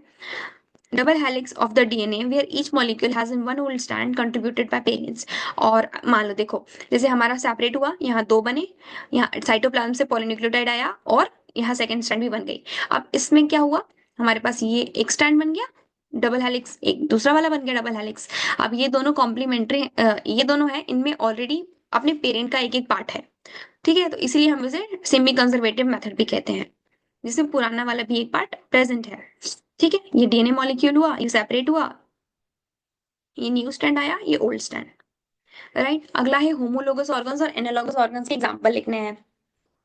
double helix of the DNA where each molecule has in one whole strand contributed by parents. और मान लो देखो, जैसे हमारा सेपरेट हुआ, यहाँ 2 बने, यहाँ साइटोप्लाज्म से पॉलीन्यूक्लियोटाइड आया, और यहाँ सेकंड स्ट्रैंड भी बन गई। अब इसमें क्या हुआ, हमारे पास ये एक स्ट्रैंड बन गया डबल हेलिक्स, एक दूसरा वाला बन गया डबल हेलिक्स। अब ये दोनों कॉम्प्लीमेंट्री, ये दोनों है, इनमें ऑलरेडी अपने पेरेंट का एक एक पार्ट है। ठीक है, तो इसीलिए हम इसे सेमी कंजर्वेटिव मेथड भी कहते हैं, जिसमें पुराना वाला भी एक पार्ट प्रेजेंट है। ठीक है, ये डीएनए मॉलिक्यूल हुआ, ये सेपरेट हुआ, ये न्यू स्ट्रैंड आया, ये ओल्ड स्ट्रैंड, राइट। अगला है होमोलोगस ऑर्गन्स और एनालॉगस ऑर्गन्स के एग्जांपल लिखने हैं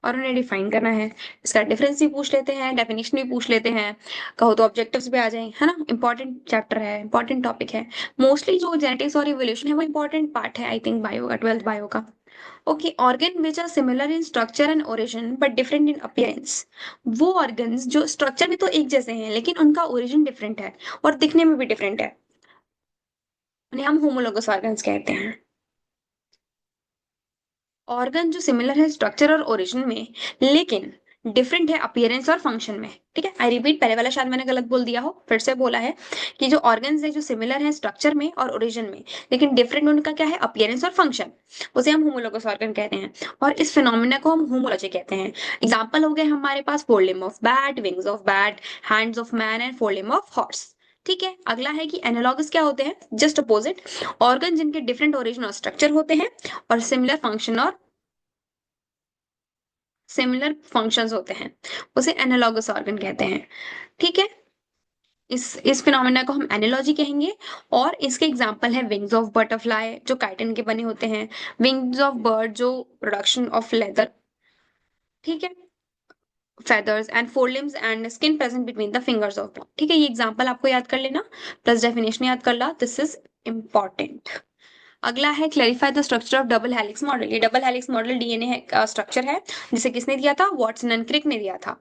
और उन्हें डिफाइन करना है। इसका डिफरेंस भी पूछ लेते हैं, डेफिनेशन भी पूछ लेते हैं, कहो तो ऑब्जेक्टिव्स भी आ जाए, है ना। इंपॉर्टेंट चैप्टर है, इंपॉर्टेंट टॉपिक है। मोस्टली जो जेनेटिक्स और इवोल्यूशन है वो इंपॉर्टेंट पार्ट है, आई थिंक बायो का, 12th बायो का। Okay, organ which are similar in structure and origin but different in appearance. वो ऑर्गन्स जो स्ट्रक्चर में तो एक जैसे हैं लेकिन उनका ओरिजिन डिफरेंट है और दिखने में भी डिफरेंट है, उन्हें हम होमोलोगस ऑर्गन्स कहते हैं। ऑर्गन जो सिमिलर है स्ट्रक्चर और ओरिजिन में, लेकिन डिफरेंट है अपीयरेंस और फंक्शन में। ठीक है, आई रिपीट, पहले वाला शायद मैंने गलत बोल दिया हो, फिर से बोला है कि जो ऑर्गन्स है जो सिमिलर है स्ट्रक्चर में और ओरिजिन में, लेकिन डिफरेंट उनका क्या है, अपीयरेंस और फंक्शन, उसे हम होमोलोगस ऑर्गन कहते हैं। और इस फिनोमिना को हम होमोलॉजी कहते हैं। एग्जाम्पल हो गए हमारे पास fore limb of bat, wings of bat, hands of man and fore limb of horse. ठीक है, अगला है कि एनालॉगस क्या होते हैं, जस्ट अपोजिट, ऑर्गन जिनके डिफरेंट ओरिजिन और स्ट्रक्चर होते हैं और सिमिलर फंक्शन और सिमिलर फंक्शंस होते हैं, उसे एनालॉगस ऑर्गन कहते हैं। ठीक है, इस फिनोमेना को हम एनालॉजी कहेंगे। और इसके एग्जांपल है विंग्स ऑफ बटरफ्लाई जो काइटिन के बने होते हैं, विंग्स ऑफ बर्ड जो प्रोडक्शन ऑफ लेदर, ठीक है, feathers and four limbs and skin present between the fingers of, ठीक है, ये एग्जांपल आपको याद कर लेना प्लस डेफिनेशन याद कर ला, दिस इज इंपॉर्टेंट। अगला है clarify the structure of double helix model. ये डबल हेलिक्स मॉडल डीएनए का स्ट्रक्चर है जिसे किसने दिया था, वॉटसन एंड क्रिक ने दिया था,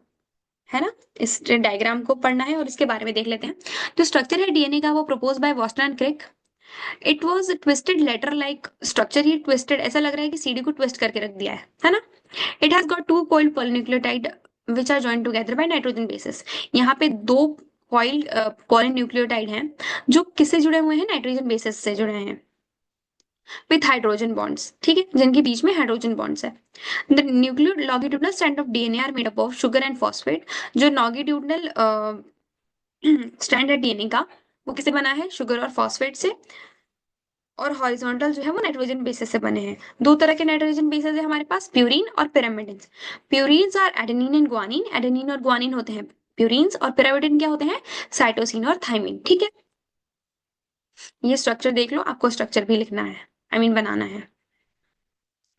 है ना। इस डायग्राम को पढ़ना है और इसके बारे में देख लेते हैं। जो स्ट्रक्चर है डीएनए का वो propose by Watson and Crick. It was twisted ladder like structure, ही ट्विस्टेड, ऐसा लग रहा है कि सीडी को ट्विस्ट करके रख दिया है ना। It has got two coiled polynucleotide which are joined together by nitrogen bases. यहाँ पे दो कॉइल्ड पॉलीन्यूक्लियोटाइड हैं जो किससे जुड़े हुए हैं, नाइट्रोजन बेसिस से जुड़े हैं विथ हाइड्रोजन बॉन्ड्स, ठीक है, जिनके बीच में हाइड्रोजन बॉन्ड्स है। The nucleo longitudinal strand of DNA are made up of sugar and phosphate. जो लॉन्गिट्यूडनल स्ट्रैंड है डीएनए का वो किससे बना है, शुगर और फॉस्फेट से। और हॉरिजॉन्टल जो है वो नाइट्रोजन बेसिस से बने हैं। दो तरह के नाइट्रोजन बेसिस है हमारे पास, प्यूरीन और pyrimidine. Purines are adenine and guanine, adenine और ग्वानिन होते हैं प्यूरीन्स, और पिरामिडिन क्या होते हैं, साइटोसिन और थाइमिन, ठीक है। ये स्ट्रक्चर देख लो, आपको स्ट्रक्चर भी लिखना है, आई मीन बनाना है।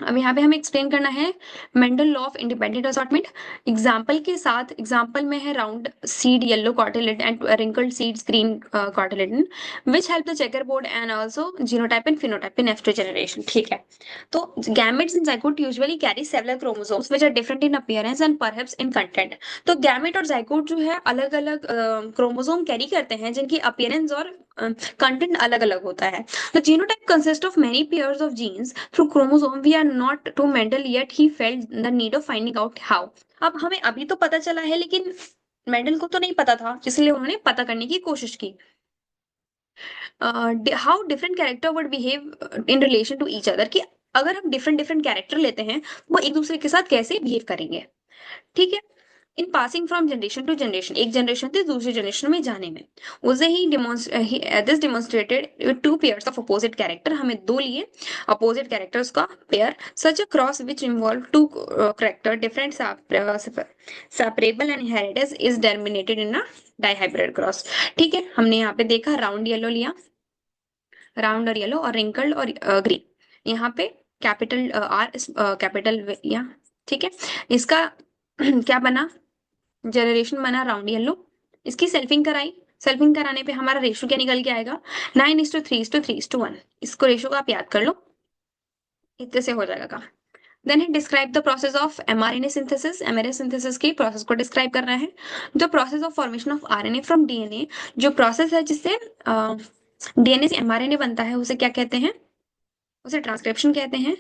अब यहाँ पे हमें एक्सप्लेन करना है Mendel law of independent assortment example के साथ। एग्जाम्पल में है round seed yellow cotyledon and wrinkled seeds green cotyledon which help the checker board and also genotype and phenotype in after generation, ठीक है। तो gametes in zygote usually carry several chromosomes which are different in appearance and perhaps in content. तो गैमेट और जाइगोट जो है अलग अलग क्रोमोसोम कैरी करते हैं जिनकी अपीयरेंस और कंटेंट अलग अलग होता है। The genotype consists of many pairs of genes through chromosome. We are not to Mendel yet he felt the need of finding out how. अब हमें अभी तो पता चला है लेकिन मेंडल को तो नहीं पता था, इसलिए उन्होंने पता करने की कोशिश की। How different character would behave in relation to each other, कि अगर हम डिफरेंट डिफरेंट कैरेक्टर लेते हैं वो एक दूसरे के साथ कैसे बिहेव करेंगे, ठीक है। In passing from generation to generation, एक जनरेशन से दूसरी जनरेशन में जाने में, उसे he this demonstrated two pairs of opposite character, हमें दो लिए अपोजिट कैरेक्टर्स का pair, such a cross which involve two character different separable and inheritance is terminated in a dihybrid cross, ठीक है। हमने यहाँ पे देखा राउंड येलो लिया, राउंड और येलो, और रिंकल्ड और ग्रीन, यहाँ पे कैपिटल आर कैपिटल लिया, ठीक है। इसका क्या बना, जनरेशन बना राउंड येलो, इसकी सेल्फिंग कराई, सेल्फिंग कराने पे हमारा रेशो क्या निकल के आएगा, 9:3:3:1। इसको रेशो को आप याद कर लो, इतने से हो जाएगा काम। Then he describe the process of mRNA synthesis, mRNA synthesis की प्रोसेस को डिस्क्राइब करना है। The process of formation of RNA from DNA, जो प्रोसेस है जिससे डीएनए से एमआरएनए बनता है उसे क्या कहते हैं, उसे ट्रांसक्रिप्शन कहते हैं।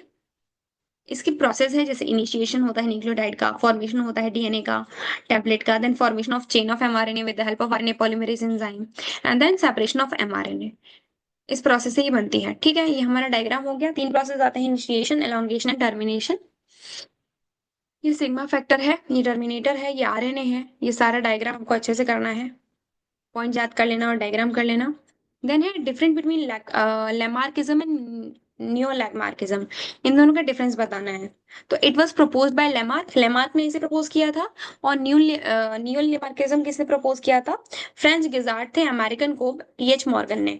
इसकी प्रोसेस है जैसे इनिशिएशन होता है न्यूक्लियोटाइड का, फॉर्मेशन होता है डीएनए का टेम्पलेट का, then formation of chain of mRNA with the help of RNA polymerase enzyme and then separation of mRNA. इस प्रोसेस से ही बनती है, ठीक है। ये हमारा डायग्राम हो गया, तीन प्रोसेस आते हैं, इनिशिएशन, एलोंगेशन एंड टर्मिनेशन। ये सिग्मा फैक्टर है, ये टर्मिनेटर है, ये आरएनए है। ये सारा डायग्राम आपको अच्छे से करना है, पॉइंट याद कर लेना और डायग्राम कर लेना। देन है डिफरेंस बिटवीन लैमार्किज्म एंड नियोलैमार्किज्म, इन दोनों का डिफरेंस बताना है। तो it was proposed by Lamarck, Lamarck ने इसे प्रपोज किया था, और नियोलैमार्किज्म किसने प्रपोज किया था, फ्रेंच गिजार्ड थे, अमेरिकन को टीएच मॉर्गन ने।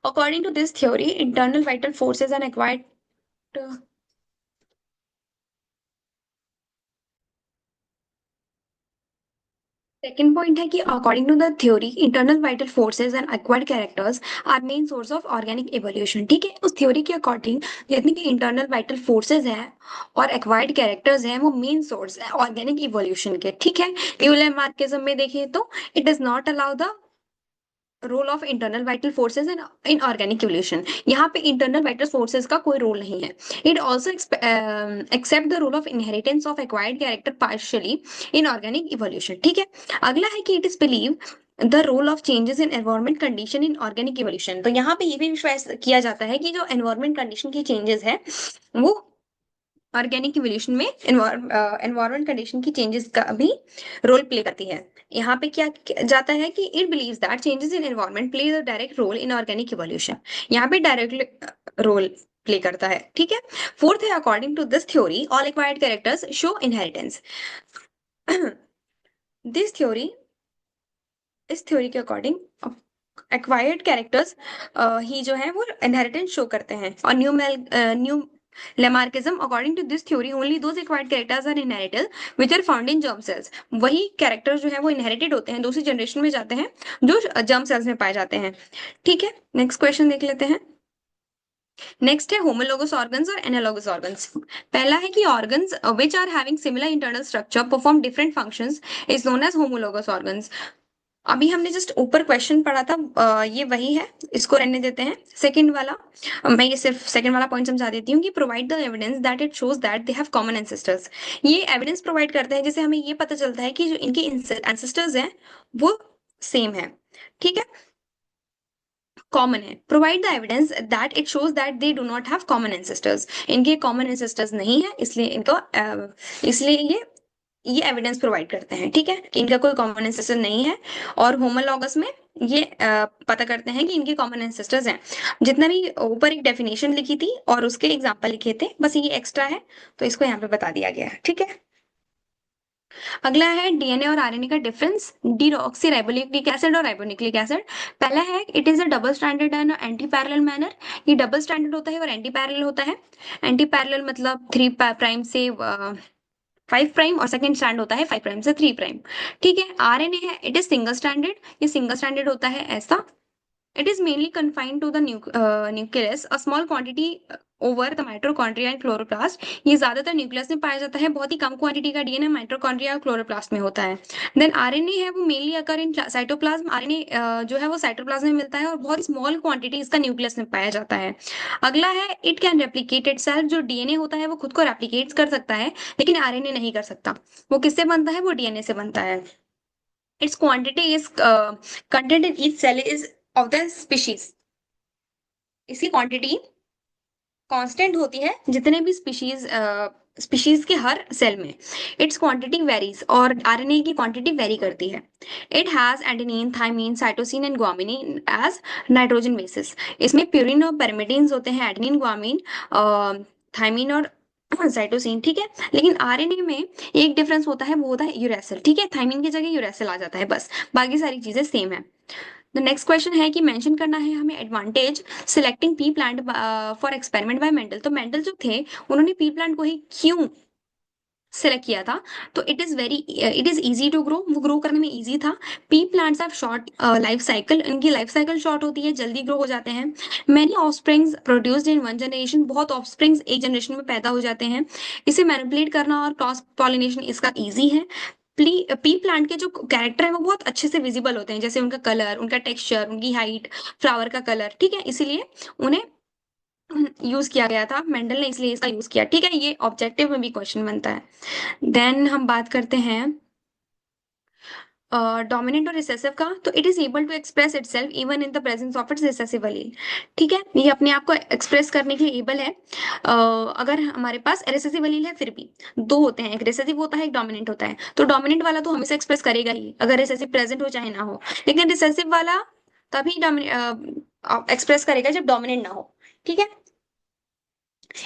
According to this theory internal vital forces and acquired, second point है कि according to the theory internal vital forces and acquired characters are main source of organic evolution, ठीक है। उस थ्योरी के अकॉर्डिंग जितनी भी इंटरनल वाइटल फोर्सेस हैं और एक्वायर्ड कैरेक्टर्स हैं वो मेन सोर्स है ऑर्गेनिक इवोल्यूशन के, ठीक है। यूलेमार्किज्म में देखें तो it does not allow the role of internal vital forces in organic evolution, यहाँ पे इंटरनल वाइटल फोर्सेस का कोई रोल नहीं है। It also accept the role of inheritance of acquired character partially in organic evolution, ठीक है। अगला है कि it is believe the role of changes in environment condition in organic evolution. तो यहाँ पे ये भी विश्वास किया जाता है कि जो एनवायरमेंट कंडीशन की चेंजेस है वो ऑर्गेनिक इवोल्यूशन में एनवायरमेंट कंडीशन की चेंजेस का भी रोल प्ले करती है। यहाँ पे क्या जाता है कि it believes that changes in environment play the direct role in organic evolution, यहाँ पे डायरेक्ट रोल प्ले करता है, ठीक है। फोर्थ है according to this theory all acquired characters show inheritance. This theory इस थ्योरी के अकॉर्डिंग एक्वायर्ड कैरेक्टर्स ही जो है वो इनहेरिटेंस शो करते हैं, और neo Lamarckism according to this theory only those acquired characters are inherited which are found in germ cells. वही कैरेक्टर्स जो है वो इनहेरिटेड होते हैं, दूसरी जनरेशन में जाते हैं, जो जर्म सेल्स में पाए जाते हैं। ठीक है, नेक्स्ट क्वेश्चन देख लेते हैं। नेक्स्ट है होमोलोगस ऑर्गन्स और एनालोगस ऑर्गन्स। पहला है कि organs which are having similar internal structure perform different functions is known as homologous organs. अभी हमने जस्ट ऊपर क्वेश्चन पढ़ा था, ये वही है, इसको रहने देते हैं। सेकंड वाला, मैं ये सिर्फ सेकंड वाला पॉइंट समझा देती हूँ कि provide the evidence that it shows that they have common ancestors. ये एविडेंस प्रोवाइड करते हैं जिससे हमें ये पता चलता है कि जो इनके एंसेस्टर्स हैं वो सेम है। ठीक है, कॉमन है। Provide the evidence that it shows that they do not have common ancestors. इनके कॉमन एंसेस्टर्स नहीं है, इसलिए इनको इसलिए ये एविडेंस प्रोवाइड करते हैं। ठीक है, कि इनका कोई कॉमन एंसेस्टर नहीं है। और होमोलॉगस में ये पता करते हैं कि इनके कॉमन एंसेस्टर्स हैं। जितना भी ऊपर एक डेफिनेशन लिखी थी और उसके एग्जांपल लिखे थे, बस ये एक्स्ट्रा है, तो इसको यहाँ पे बता दिया गया है। ठीक है, अगला है डीएनए और आरएनए का डिफरेंस, डीऑक्सी राइबोन्यूक्लिक एसिड और राइबोन्यूक्लिक एसिड। पहला है it is a double standard and anti parallel manner. ये डबल स्टैंडर्ड होता है और एंटी पैरेलल होता है। एंटी पैरेलल मतलब 3' से 5' और सेकंड स्टैंड होता है 5' से 3'। ठीक है, आरएनए है इट इज सिंगल स्टैंडर्ड, ये सिंगल स्टैंडर्ड होता है ऐसा। It is mainly confined to the nucleus, a small quantity over the mitochondria and chloroplast। ये ज्यादातर न्यूक्लियस में पाया जाता है, बहुत ही कम क्वांटिटी का डीएनए माइटोकॉन्ड्रिया और क्लोरोप्लास्ट में होता है। देन आरएनए है वो mainly occur in cytoplasm. RNA जो है वो साइटोप्लाज्म में मिलता है और बहुत स्मॉल क्वांटिटी इसका न्यूक्लियस में पाया जाता है। अगला है इट कैन रेप्लिकेट इटसेल्फ। जो डीएनए होता है वो खुद को रेप्लिकेट कर सकता है, लेकिन आरएनए नहीं कर सकता। वो किससे बनता है? वो डीएनए से बनता है। Its quantity is contained in each cell is of the species। इसकी क्वांटिटी कांस्टेंट होती है जितने भी स्पीशीज के हर सेल में। इट्स क्वांटिटी वेरीज, और आरएनए की क्वांटिटी वेरी करती है। It has adenine, thymine, cytosine and guanine as nitrogen bases. इसमें प्यूरिन और पेरिमिडीन्स होते हैं, एडेनिन, ग्वामिन, थाइमिन और साइटोसिन। ठीक है, लेकिन आरएनए में एक डिफरेंस होता है, वो होता है यूरेसिल। ठीक है, थाइमिन की जगह यूरेसिल आ जाता है, बस बाकी सारी चीजें सेम है। द नेक्स्ट क्वेश्चन है कि मेंशन करना है हमें advantage selecting P plant for experiment bye Mendel. तो मेंडल जो थे उन्होंने पी प्लांट को ही क्यों सिलेक्ट किया था? तो it is easy to grow, वो ग्रो करने में इजी था। Pea plants have short life cycle, इनकी लाइफ साइकिल शॉर्ट होती है, जल्दी ग्रो हो जाते हैं। Many offsprings produced in one generation, बहुत ऑफस्प्रिंग्स एक जनरेशन में पैदा हो जाते हैं। इसे मैनिपुलेट करना और क्रॉस पॉलिनेशन इसका इजी है। पी प्लांट के जो कैरेक्टर है वो बहुत अच्छे से विजिबल होते हैं, जैसे उनका कलर, उनका टेक्सचर, उनकी हाइट, फ्लावर का कलर। ठीक है, इसीलिए उन्हें यूज किया गया था, मेंडल ने इसलिए इसका यूज किया। ठीक है, ये ऑब्जेक्टिव में भी क्वेश्चन बनता है। देन हम बात करते हैं डोमिनेंट और रिसेसिव का। तो it is able to express itself even in the presence of its recessive allele. ठीक है, ये अपने आप को एक्सप्रेस करने के लिए एबल है। अगर हमारे पास रिसेसिव एलील है, फिर भी दो होते हैं, एक रिसेसिव होता है, एक डोमिनेंट होता है। तो डोमिनेंट वाला तो हमेशा एक्सप्रेस करेगा ही, अगर रिसेसिव प्रेजेंट हो चाहे ना हो। लेकिन रिसेसिव वाला तभी एक्सप्रेस करेगा जब डोमिनेंट ना हो। ठीक है,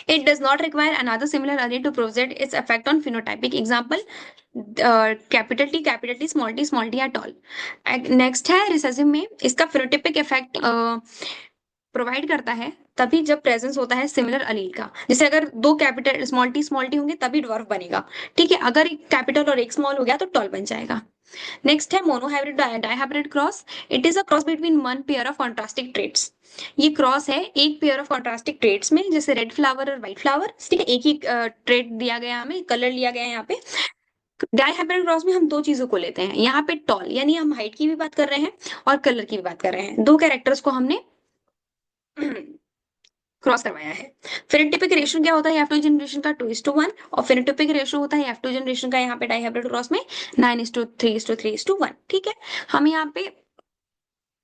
it does not require another similar allele to project its effect on phenotypic example, capital T, small t at all। Next है रिसेसिव में इसका फिनोटाइपिक इफेक्ट प्रोवाइड करता है तभी जब प्रेजेंस होता है सिमिलर अलील का। जैसे अगर दो कैपिटल स्मॉल टी होंगे तभी ड्वार्फ बनेगा। ठीक है, अगर एक कैपिटल और एक स्मॉल हो गया तो टॉल बन जाएगा। नेक्स्ट है monohybrid dihybrid cross. It is a cross between one pair of contrasting traits. ये क्रॉस है एक पेयर ऑफ कॉन्ट्रास्टिक ट्रेट्स में, जैसे रेड फ्लावर और व्हाइट फ्लावर। ठीक है, एक ही ट्रेट दिया गया, हमें कलर लिया गया है यहाँ पे। डाइहाइब्रिड क्रॉस में हम दो चीजों को लेते हैं, यहाँ पे टॉल यानी हम हाइट की भी बात कर रहे हैं और कलर की भी बात कर रहे हैं, दो कैरेक्टर्स को हमने क्रॉस करवाया है। फेनोटाइपिक रेशियो क्या होता है F2 जनरेशन का 2:1, और फेनोटाइपिक रेशियो होता है F2 जनरेशन का यहाँ पे डाइहाइब्रिड क्रॉस में 9:3:3:1। ठीक है, हम यहाँ पे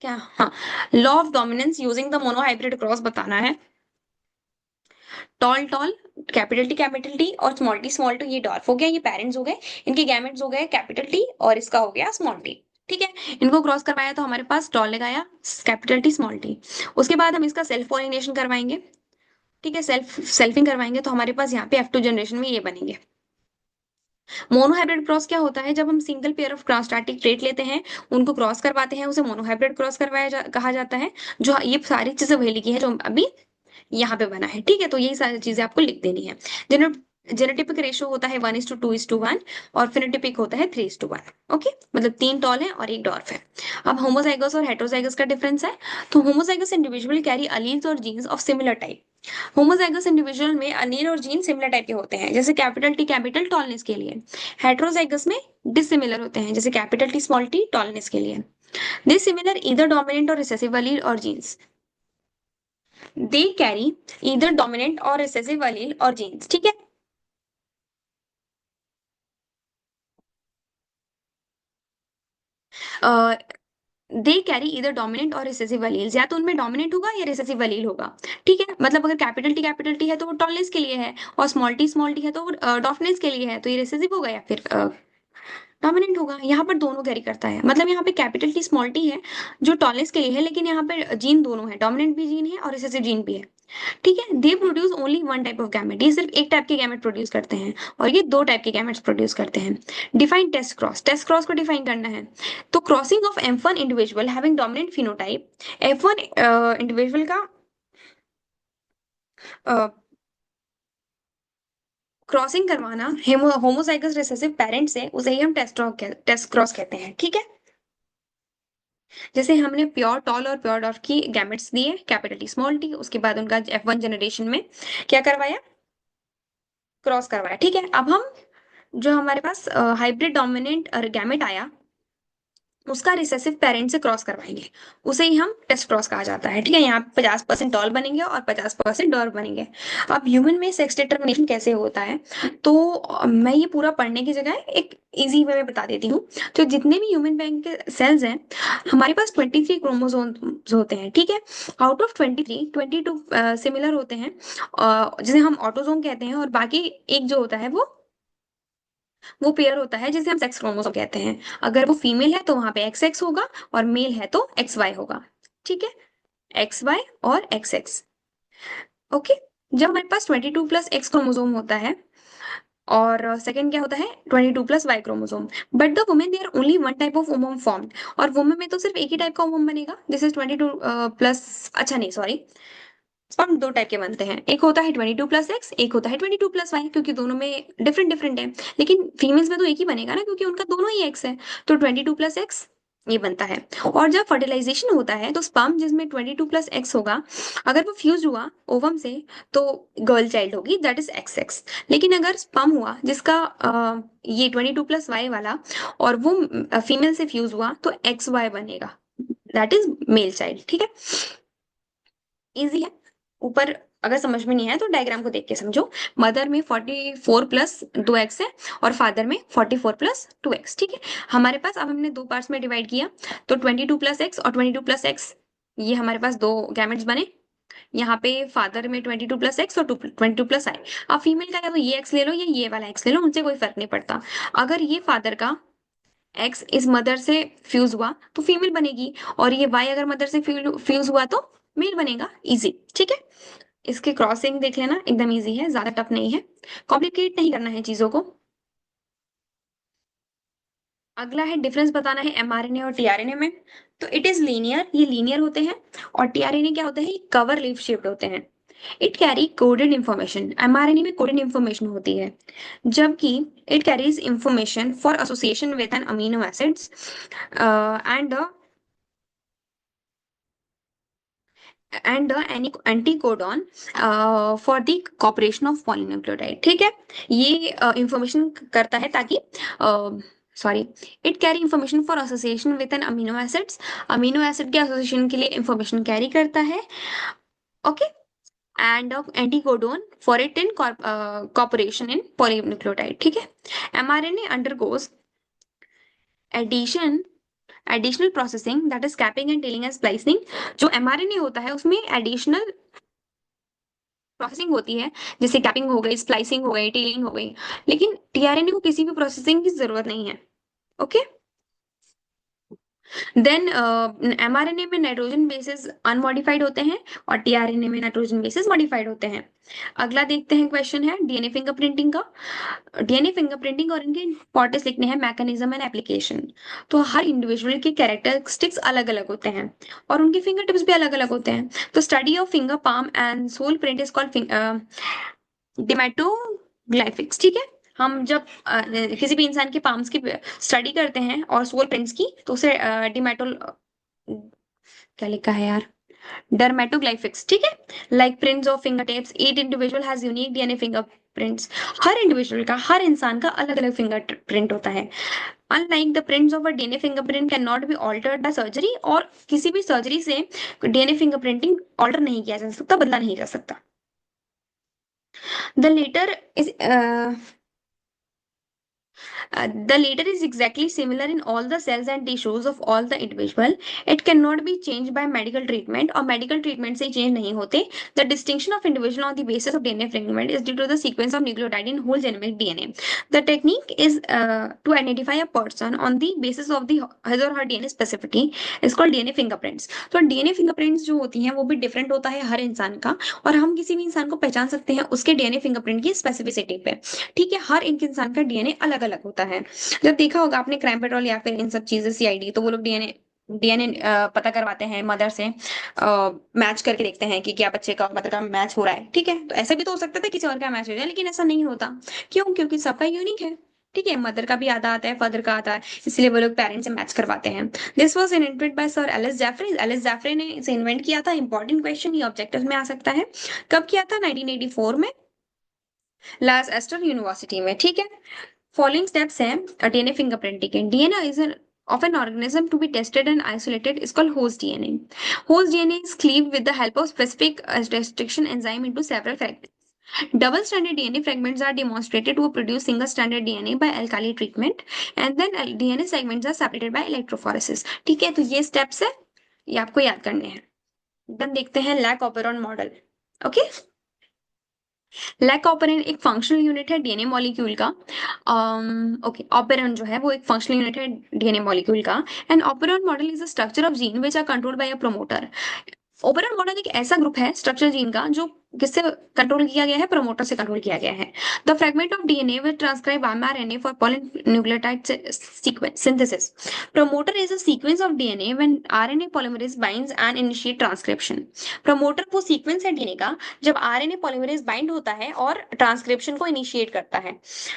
क्या, हाँ, law of dominance using the monohybrid cross बताना है। टॉल टॉल, कैपिटल टी और स्मॉल टी ये डॉर्फ हो गया, ये पेरेंट्स हो गए, इनके गैमेट्स हो गए कैपिटल टी और इसका हो गया स्मॉल टी। ठीक है, इनको क्रॉस करवाया तो हमारे पास टॉल लगाया, कैपिटल टी स्मॉल टी। उसके बाद हम इसका सेल्फ पॉलिनेशन करवाएंगे। ठीक है, सेल्फिंग करवाएंगे तो हमारे पास यहाँ पे F2 जनरेशन में ये बनेंगे। मोनोहाइब्रिड क्रॉस क्या होता है? जब हम सिंगल पेयर ऑफ ट्रांसस्टार्टिक ट्रेट लेते हैं, उनको क्रॉस करवाते हैं, उसे मोनोहाइब्रिड क्रॉस कहा जाता है। जो ये सारी चीजें वही लिखी है जो अभी यहाँ पे बना है, ठीक है? तो यही सारी चीजें आपको लिख देनी है। जेनोटिपिक रेशियो होता है 1:2:1 और फिनोटिपिक होता है 3:1। ओके, मतलब 3 टॉल है और एक डॉर्फ है। अब होमोजाइगस और हेटेरोजाइगस का डिफरेंस है। तो होमोजाइगस इंडिविजुअल कैरी अलील्स और jeans of similar type. Homozygous individual में अलील और जीन सिमिलर टाइप के होते हैं, जैसे कैपिटल टी कैपिटल टॉलनेस के लिए। हेटेरोजाइगस में डिसिमिलर होते हैं, जैसे capital T small T tallness के लिए। दे सिमिलर ईदर डोमिनेंट और रिसेसिव अलील और genes. They carry either dominant और रिसेसिव अलील और जीन्स, ठीक है? दे कैरी इधर डोमिनेंट और रिसेसिव अलील्स, या तो उनमें डोमिनेंट होगा या रिसेसिव अलील होगा। ठीक है, मतलब अगर कैपिटल टी है तो वो टॉलनेस के लिए है, और स्मॉल टी है तो वो डॉफनेस के लिए है, तो ये रिसेसिव होगा या फिर डोमिनेंट होगा। यहाँ पर दोनों कैरी करता है, मतलब यहाँ पे कैपिटल टी स्मॉल टी है जो टॉलनेस के लिए है, लेकिन यहाँ पे जीन दोनों है, डोमिनेंट भी जीन है और रिसेसिव जीन भी है। ठीक है, they produce only one type of gamete, ये सिर्फ एक टाइप के गैमेट प्रोड्यूस करते हैं, और ये दो टाइप के गैमेट्स प्रोड्यूस करते हैं। डिफाइन टेस्ट क्रॉस को डिफाइन करना है। तो crossing of F1 individual having dominant phenotype, F1 individual का क्रॉसिंग करवाना होमोजाइगस रिसेसिव पेरेंट से, उसे ही हम टेस्ट क्रॉस कहते हैं, ठीक है? जैसे हमने प्योर टॉल और प्योर डॉर्फ की गैमेट्स दिए, कैपिटल टी स्मॉल टी, उसके बाद उनका F1 जनरेशन में क्या करवाया? क्रॉस करवाया, ठीक है? अब हम जो हमारे पास हाइब्रिड डोमिनेंट गैमेट आया, उसका रिसेसिव पेरेंट से क्रॉस करवाएंगे, उसे ही हम टेस्ट क्रॉस कहा जाता है, ठीक है? यहाँ 50% टॉल बनेंगे और 50% डॉर्फ बनेंगे। अब ह्यूमन में सेक्स डिटर्मिनेशन कैसे होता है, तो मैं ये पूरा पढ़ने की जगह एक इजी वे में बता देती हूँ। तो जितने भी ह्यूमन बैंक के सेल्स हैं, हमारे पास 23 क्रोमोसोम्स होते हैं, ठीक है? आउट ऑफ 23, 22 सिमिलर होते हैं, जिसे हम ऑटोसोम कहते हैं, और बाकी एक जो होता है वो पेयर होता है, जिसे हम सेक्स क्रोमोसोम कहते हैं। अगर वो फीमेल है तो वहां पे XX होगा, और मेल है तो XY होगा, ठीक है? XY और XX। ओके, जब हमारे पास 22+X क्रोमोसोम होता है, और सेकंड क्या होता है, 22+Y chromosome. But the women there only one type of ovum form, और वुमेन में तो सिर्फ एक ही टाइप का ओवम बनेगा, दिस इज 22 प्लस, अच्छा नहीं सॉरी, स्पर्म दो टाइप के बनते हैं, एक होता है 22+X, एक होता है 22+Y, क्योंकि दोनों में डिफरेंट डिफरेंट है। लेकिन फीमेल्स में तो एक ही बनेगा ना, क्योंकि उनका दोनों ही एक्स है, तो 22+X ये बनता है। और जब फर्टिलाइजेशन होता है, तो स्पर्म जिसमें 22+X होगा, अगर वो फ्यूज हुआ ओवम से, तो गर्ल चाइल्ड होगी, दैट इज XX। लेकिन अगर स्पर्म हुआ जिसका ये 22+Y वाला, और वो फीमेल से फ्यूज हुआ, तो XY बनेगा, दैट इज मेल चाइल्ड, ठीक है? इजी है। ऊपर अगर समझ में नहीं आया तो डायग्राम को देख के समझो। मदर में 44+2X है, और फादर में 44+2X, ठीक है? हमारे पास अब हमने दो पार्ट्स में डिवाइड किया, तो 22+X और 22+X, ये हमारे पास दो गैमेट्स बने। यहाँ पे फादर में 22+X और 22+I। अब फीमेल का या तो ये एक्स ले लो या ये वाला एक्स ले लो, उनसे कोई फर्क नहीं पड़ता। अगर ये फादर का एक्स इस मदर से फ्यूज हुआ तो फीमेल बनेगी, और ये वाई अगर मदर से फ्यूज हुआ तो मेल बनेगा। इजी, ठीक है? इसके क्रॉसिंग देख लेना, एकदम इजी है, ज्यादा टफ नहीं है, कॉम्प्लिकेट नहीं करना है चीजों को। अगला है डिफरेंस बताना है mRNA और tRNA में। तो इट इज लीनियर, ये लीनियर होते हैं, और tRNA क्या होते हैं, कवर लीफ शेप्ड होते हैं। It carry coded information, mRNA में कोडेड इंफॉर्मेशन होती है, जबकि it carries information for association with an amino acids and anticodon for the cooperation of polynucleotide, ठीक है? ये इंफॉर्मेशन करता है ताकि sorry, it carry information for association with an amino acids, amino acid के एसोसिएशन के लिए इंफॉर्मेशन कैरी करता है। Okay, and anticodon for it in cooperation in polynucleotide, ठीक है? mRNA undergoes addition additional processing, that is capping and tailing and splicing. जो mRNA होता है उसमें एडिशनल प्रोसेसिंग होती है, जैसे कैपिंग हो गई, स्प्लाइसिंग हो गई, टेलिंग हो गई। लेकिन tRNA को किसी भी प्रोसेसिंग की जरूरत नहीं है। ओके, देन mRNA में नाइट्रोजन बेसेस अनमॉडिफाइड होते हैं और tRNA में नाइट्रोजन बेसेस मॉडिफाइड होते हैं। अगला देखते हैं, क्वेश्चन है डीएनए फिंगरप्रिंटिंग का। डीएनए फिंगरप्रिंटिंग और इनके इंपॉर्टेंस लिखने हैं, मैकेनिज्म एंड एप्लीकेशन। तो हर इंडिविजुअल के कैरेक्टरिस्टिक्स अलग अलग होते हैं और उनके फिंगर टिप्स भी अलग अलग होते हैं। तो study of finger palm and sole print is called dermatoglyphics. ठीक है, हम जब किसी भी इंसान के पाम्स की स्टडी करते हैं और सोल प्रिंट्स की, तो उसे डिमेटो क्या लिखा है यार, डर्मेटोग्लाइफिक्स। ठीक है, like prints of finger tips, each individual has unique DNA fingerprints. Her individual का, हर इंसान का अलग अलग फिंगर प्रिंट होता है। Unlike the prints of a DNA fingerprint can not be altered by surgery, और किसी भी सर्जरी से डीएनए फिंगरप्रिंटिंग ऑल्टर नहीं किया जा सकता, बदला नहीं जा सकता। The latter is the latter is exactly similar in all the cells and tissues of all the individual. It cannot be changed by medical treatment, और medical treatment से change नहीं होते. The distinction of individual on the basis of DNA fragment is due to the sequence of nucleotide in whole genomic DNA. The technique is to identify a person on the basis of the his or her DNA specificity is called DNA fingerprints. तो DNA fingerprints जो होती हैं वो भी different होता है हर इंसान का, और हम किसी भी इंसान को पहचान सकते हैं उसके DNA फिंगरप्रिंट की स्पेसिफिसिटी पे। ठीक है, हर एक इंसान का डीएनए अलग अलग होता है। जब देखा होगा आपने क्राइम पेट्रोल या फिर इन सब चीजें सीआईडी, तो वो लोग डीएनए डीएनए पता करवाते हैं मदर से, मैच करके देखते हैं कि क्या बच्चे का मदर का मैच हो रहा है। ठीक है, तो ऐसा भी तो हो सकता था किसी और का मैच हो जाए, लेकिन ऐसा नहीं होता। क्यों? क्योंकि सबका यूनिक है। ठीक है, मदर का भी आधा आता है, फादर का आता है, इसलिए वो लोग पेरेंट्स से मैच करवाते हैं। This was invented by sir Alec Jeffreys. Alec Jeffreys ने इसे इन्वेंट किया था। इंपॉर्टेंट क्वेश्चन ये ऑब्जेक्टिव्स में आ सकता है। कब किया था? 1984 में, लास एस्टर यूनिवर्सिटी में। ठीक है, फॉलोइंग स्टेप्स हैं डीएनए फिंगरप्रिंटिंग के। DNA is an of an organism to be tested and isolated is called host DNA. Host DNA is cleaved with the help of specific restriction enzyme into several fragments. Double-stranded DNA fragments are demonstrated to produce single-stranded DNA by alkali treatment, and then DNA segments are separated by electrophoresis. ठीक है, तो ये स्टेप्स है, ये आपको याद करने हैं। देन देखते हैं lac operon model. Okay, lac operon एक फंक्शनल यूनिट है डीएनए मॉलिक्यूल का। ओके, ऑपरेंट जो है वो एक फंक्शनल यूनिट है डीएनए मॉलिक्यूल का। And operon model is a structure of gene which are controlled by a promoter. Operon model एक ऐसा ग्रुप है स्ट्रक्चर जीन का जो किससे कंट्रोल किया गया है? प्रमोटर से कंट्रोल किया गया है। The fragment of DNA will transcribe mRNA for polynucleotide sequence synthesis. Promoter is a sequence of DNA when RNA polymerase binds and initiate transcription. Promoter वो सीक्वेंस है डीएनए का जब आरएनए पॉलीमरेज बाइंड होता है और ट्रांसक्रिप्शन को इनिशिएट करता है,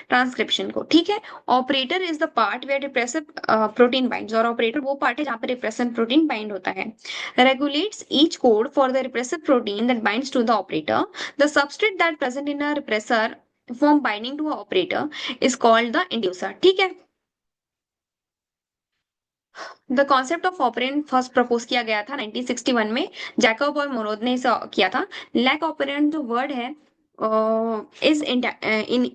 ट्रांसक्रिप्शन को। ठीक है, operator is the part where repressive protein binds, और ऑपरेटर वो पार्ट है जहां पर रिप्रेसिव प्रोटीन बाइंड होता है। Regulates each code for the repressive protein that binds to the operator. The substrate that present in a repressor form binding to a operator is called the inducer. ठीक है, the concept of operon first propose किया गया था 1961 में, जैकब और मोरोद ने इसे किया था। लैक ऑपरेंट जो वर्ड है is in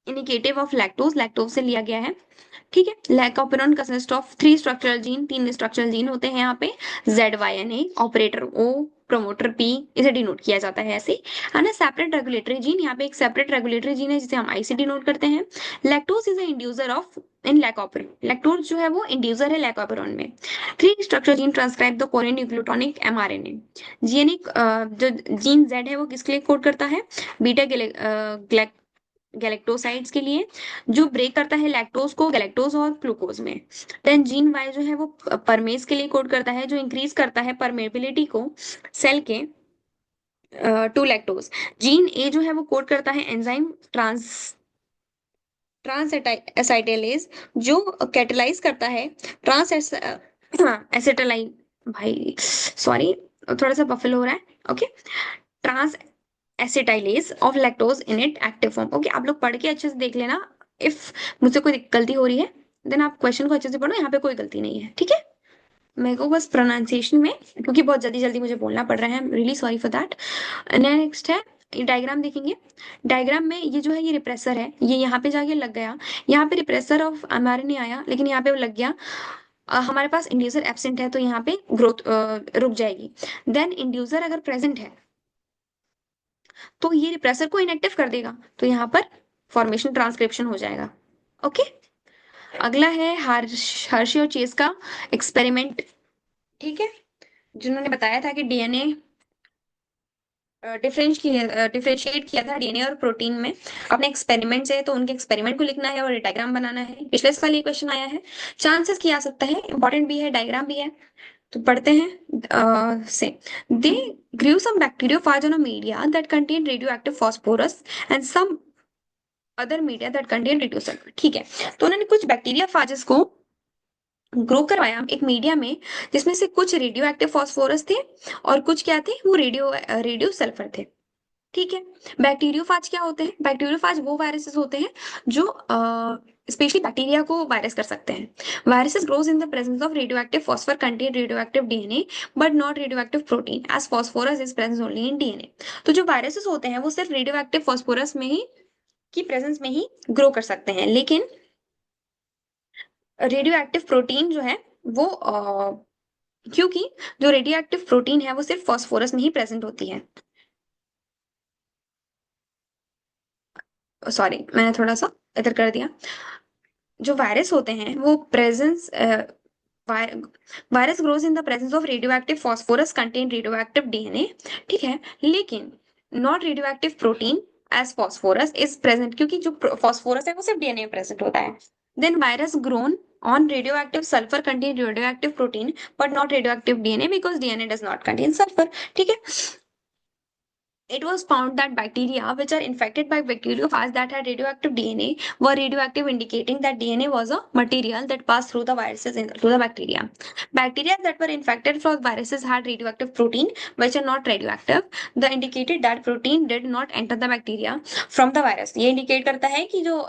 indicative of lactose, lactose से लिया गया है। ठीक है, lac operon consist of three structural gene, तीन स्ट्रक्चरल जीन होते हैं यहाँ पे। Z Y and A, operator O, promoter P, इसे डिनोट किया जाता है ऐसे। है ना, सेपरेट रेगुलेटरी जीन, यहाँ पे एक सेपरेट रेगुलेटरी जीन है जिसे हम आई से डिनोट करते हैं। Lactose is inducer of in lac operon, lactose जो है वो इंड्यूसर है लैकोपेरॉन में। Three structure gene transcribe the Korean nucleotonic mRNA. GNA जो जीन जेड है वो किसके लिए कोड करता है? बीटा गैलेक्टोसाइड्स के लिए, जो ब्रेक करता है लैक्टोज को गैलेक्टोज और ग्लूकोज में। देन जीन वाई जो है वो परमेज के लिए कोड करता है, जो इंक्रीज करता है परमेबिलिटी को सेल के टू लैक्टोज। जीन ए जो है वो कोड करता है एंजाइम ट्रांस एसाइटेलेज, जो कैटेलाइज करता है ट्रांस एसिटाइल, भाई सॉरी थोड़ा सा बफल हो रहा है। Okay, trans acetylase of lactose in it active form. Okay, आप लोग पढ़ के अच्छे से देख लेना। इफ मुझसे कोई गलती हो रही है देन आप क्वेश्चन को अच्छे से पढ़ो, यहाँ पे कोई गलती नहीं है। ठीक है, मेरे को बस प्रोनाउंसिएशन में, क्योंकि बहुत जल्दी जल्दी मुझे बोलना पड़ रहा है, really sorry for that. Next है, ये डायग्राम देखेंगे। डायग्राम में ये जो है ये रिप्रेसर है, ये यहाँ पे जाके लग गया, यहाँ पे रिप्रेसर ऑफ एमआरएनए आया लेकिन यहाँ पे वो लग गया। हमारे पास इंड्यूसर एब्सेंट है तो यहाँ पे ग्रोथ रुक जाएगी। देन इंड्यूसर अगर प्रेजेंट है तो ये रिप्रेसर को इनएक्टिव कर देगा, तो यहाँ पर फॉर्मेशन ट्रांसक्रिप्शन हो जाएगा। ओके, अगला है हर्षी और चेस का एक्सपेरिमेंट। ठीक है, जिन्होंने बताया था कि डीएनए डिफरेंशिएट किया था डीएनए और प्रोटीन में अपने एक्सपेरिमेंट से। तो उनके एक्सपेरिमेंट को लिखना है और डायग्राम बनाना है। पिछले साल ये क्वेश्चन आया है, चांसेस किया आ सकता है, इंपॉर्टेंट भी है, डायग्राम भी है। तो पढ़ते हैं so they grew some bacteriophage on a media that contain radioactive phosphorus and some other media that contain radio sulphur. ठीक है, तो उन्होंने कुछ बैक्टीरिया फाजेस को ग्रो करवाया एक मीडिया में जिसमें से कुछ रेडियो एक्टिव फास्फोरस थे और कुछ क्या थे, वो रेडियो सल्फर थे। ठीक है, बैक्टीरियोफाज क्या होते हैं? बैक्टीरियोफाज वो वायरसेस होते हैं जो स्पेशली बैक्टीरिया को वायरस कर सकते हैं। Viruses grows in the presence of radioactive phosphor contain radioactive DNA but not radioactive protein as phosphorus is present only in DNA. तो जो वायरसेस होते हैं वो सिर्फ रेडियोएक्टिव फॉस्फोरस में ही की प्रेजेंस में ही ग्रो कर सकते हैं, लेकिन रेडियो एक्टिव प्रोटीन जो है वो क्योंकि जो रेडियो एक्टिव प्रोटीन है वो सिर्फ फॉस्फोरस में ही प्रेजेंट होती है। सॉरी, मैंने थोड़ा सा इधर कर दिया। जो वायरस होते हैं वो presence virus grows in the presence of radio active phosphorus contain radio active DNA. ठीक है, लेकिन not radio active protein as phosphorus is present, क्योंकि जो फॉस्फोरस है वो सिर्फ डीएनए में प्रेजेंट होता है। Then virus grown on radioactive sulfur contain radioactive protein but not radioactive DNA because DNA does not contain sulfur। ठीक है, it was found that bacteria which are infected by bacteriophage that had radioactive DNA were radioactive, indicating that DNA was a material that passed through the viruses to the bacteria. Bacteria that were infected from viruses had radioactive protein which are not radioactive. The indicated that protein did not enter the bacteria from the virus। ये indicate करता है कि जो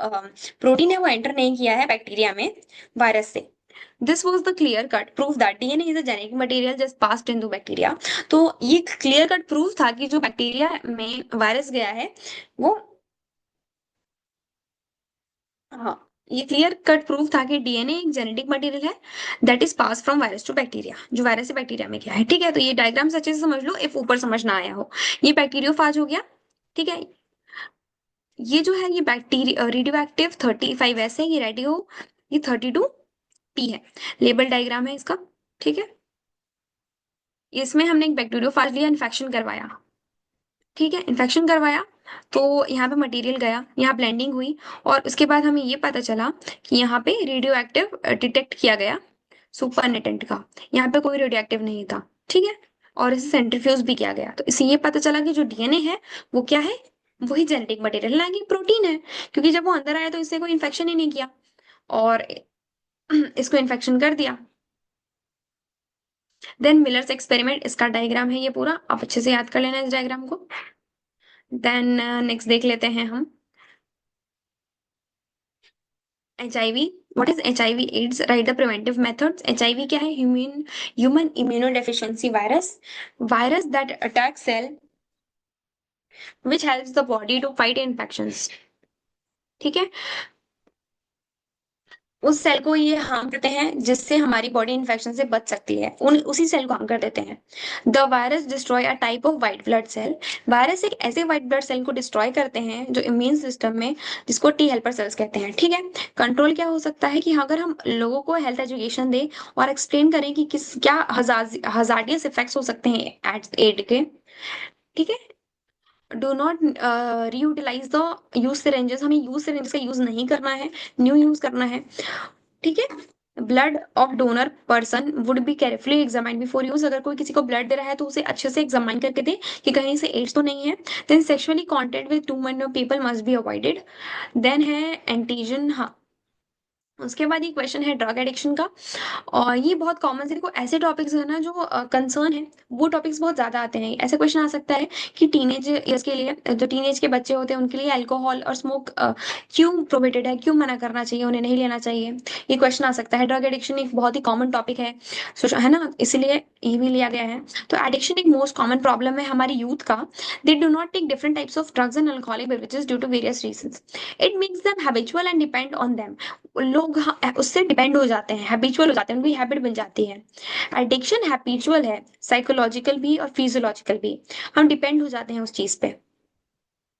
प्रोटीन है वो एंटर नहीं किया है बैक्टीरिया में वायरस से। This was the clear cut proof that DNA is a genetic material just passed into bacteria. तो ये क्लियर कट प्रूफ था कि जो बैक्टीरिया में वायरस गया है वो, हाँ, ये क्लियर कट प्रूफ था कि डीएनए एक जेनेटिक मटेरियल है that is pass from virus to bacteria, जो वायरस से बैक्टीरिया में गया है। ठीक है, तो ये डायग्राम अच्छे से समझ लो इफ ऊपर समझ ना आया हो। ये बैक्टीरियोफाज हो गया। ठीक है, ये जो है ये बैक्टीरिया रेडियो एक्टिव 35 ऐसे, ये रेडियो ये 32 P है। लेबल डायग्राम है इसका। ठीक है, इसमें हमने एक बैक्टीरियोफाज लिया, इन्फेक्शन करवाया। ठीक है, इन्फेक्शन करवाया तो यहाँ पे मटेरियल गया, यहाँ ब्लेंडिंग हुई और उसके बाद हमें ये पता चला कि यहाँ पे रेडियो एक्टिव डिटेक्ट किया गया सुपर नेटेंट का। यहाँ पे कोई रेडियो एक्टिव नहीं था। ठीक है, और इसे सेंट्रीफ्यूज भी किया गया, तो इससे ये पता चला कि जो डीएनए है वो क्या है, वही जेनेटिक मटेरियल ना कि प्रोटीन है, क्योंकि जब वो अंदर आया तो इससे कोई इन्फेक्शन ही नहीं किया और इसको इन्फेक्शन कर दिया। देन मिलर्स एक्सपेरिमेंट, इसका डायग्राम है ये पूरा, आप अच्छे से याद कर लेना इस डायग्राम को। देन नेक्स्ट देख लेते हैं हम HIV। What is HIV AIDS? Write the preventive methods. HIV क्या है? Human immunodeficiency virus, virus that attack cell which helps the body to fight infections. ठीक है, उस सेल को ये हार्म करते हैं जिससे हमारी बॉडी इन्फेक्शन से बच सकती है, उन उसी सेल को हार्म कर देते हैं। The virus destroy a type of white blood cell. Virus एक ऐसे व्हाइट ब्लड सेल को डिस्ट्रॉय करते हैं जो इम्यून सिस्टम में, जिसको टी हेल्पर सेल्स कहते हैं। ठीक है, कंट्रोल क्या हो सकता है कि अगर हम लोगों को हेल्थ एजुकेशन दें और एक्सप्लेन करें कि किस क्या हजार्डियस इफेक्ट्स हो सकते हैं एड के। ठीक है, do not रीयूटिलाइज the use syringes, हमें यूज सिरेंजेस का यूज नहीं करना है, न्यू यूज करना है। ठीक है, blood of donor person would be carefully examine before use. अगर कोई किसी को ब्लड दे रहा है तो उसे अच्छे से एग्जामाइन करके दे कि कहीं से एड्स तो नहीं है। Then sexually contact with too many people must be avoided. Then है एंटीजन। हाँ, उसके बाद ये क्वेश्चन है ड्रग एडिक्शन का, और ये बहुत कॉमन से, देखो ऐसे टॉपिक्स है ना जो कंसर्न है वो टॉपिक्स बहुत ज्यादा आते हैं। ऐसे क्वेश्चन आ सकता है कि टीनेज ईयर्स के लिए, जो टीनेज के बच्चे होते हैं उनके लिए अल्कोहल और स्मोक क्यों प्रोहिबिटेड है, क्यों मना करना चाहिए, उन्हें नहीं लेना चाहिए, ये क्वेश्चन आ सकता है। ड्रग एडिक्शन एक बहुत ही कॉमन टॉपिक है, है ना, इसलिए ये भी लिया गया है। तो एडिक्शन एक मोस्ट कॉमन प्रॉब्लम है हमारी यूथ का। They do not take different types of drugs and alcoholic beverages due to various reasons. It makes them habitual and depend on them. लोग उससे डिपेंड हो जाते हैं, हैबिचुअल हो जाते हैं, उनकी हैबिट बन जाती है। एडिक्शन हैबिचुअल है, साइकोलॉजिकल भी और फिजियोलॉजिकल भी, हम डिपेंड हो जाते हैं उस चीज पे।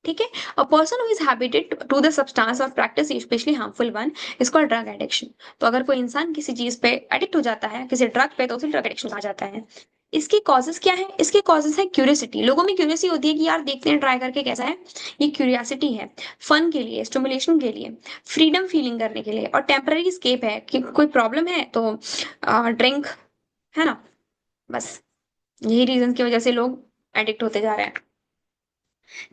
ठीक है। A person who is habituated to the substance और practice specially harmful one is called drug addiction. तो अगर कोई इंसान किसी चीज पे एडिक्ट हो जाता है, किसी ड्रग पे, तो उसे ड्रग एडिक्शन कहा जाता है। इसके कॉजेस क्या है? इसके कॉजेस है क्यूरियोसिटी। लोगों में क्यूरियोसिटी होती है कि यार देखते हैं, ट्राई करके कैसा है। ये क्यूरियोसिटी है। फन के लिए, स्टिमुलेशन के लिए, फ्रीडम फीलिंग करने के लिए, और टेम्पररी स्केप है कि कोई प्रॉब्लम है तो ड्रिंक, है ना। बस यही रीजन की वजह से लोग एडिक्ट होते जा रहे हैं।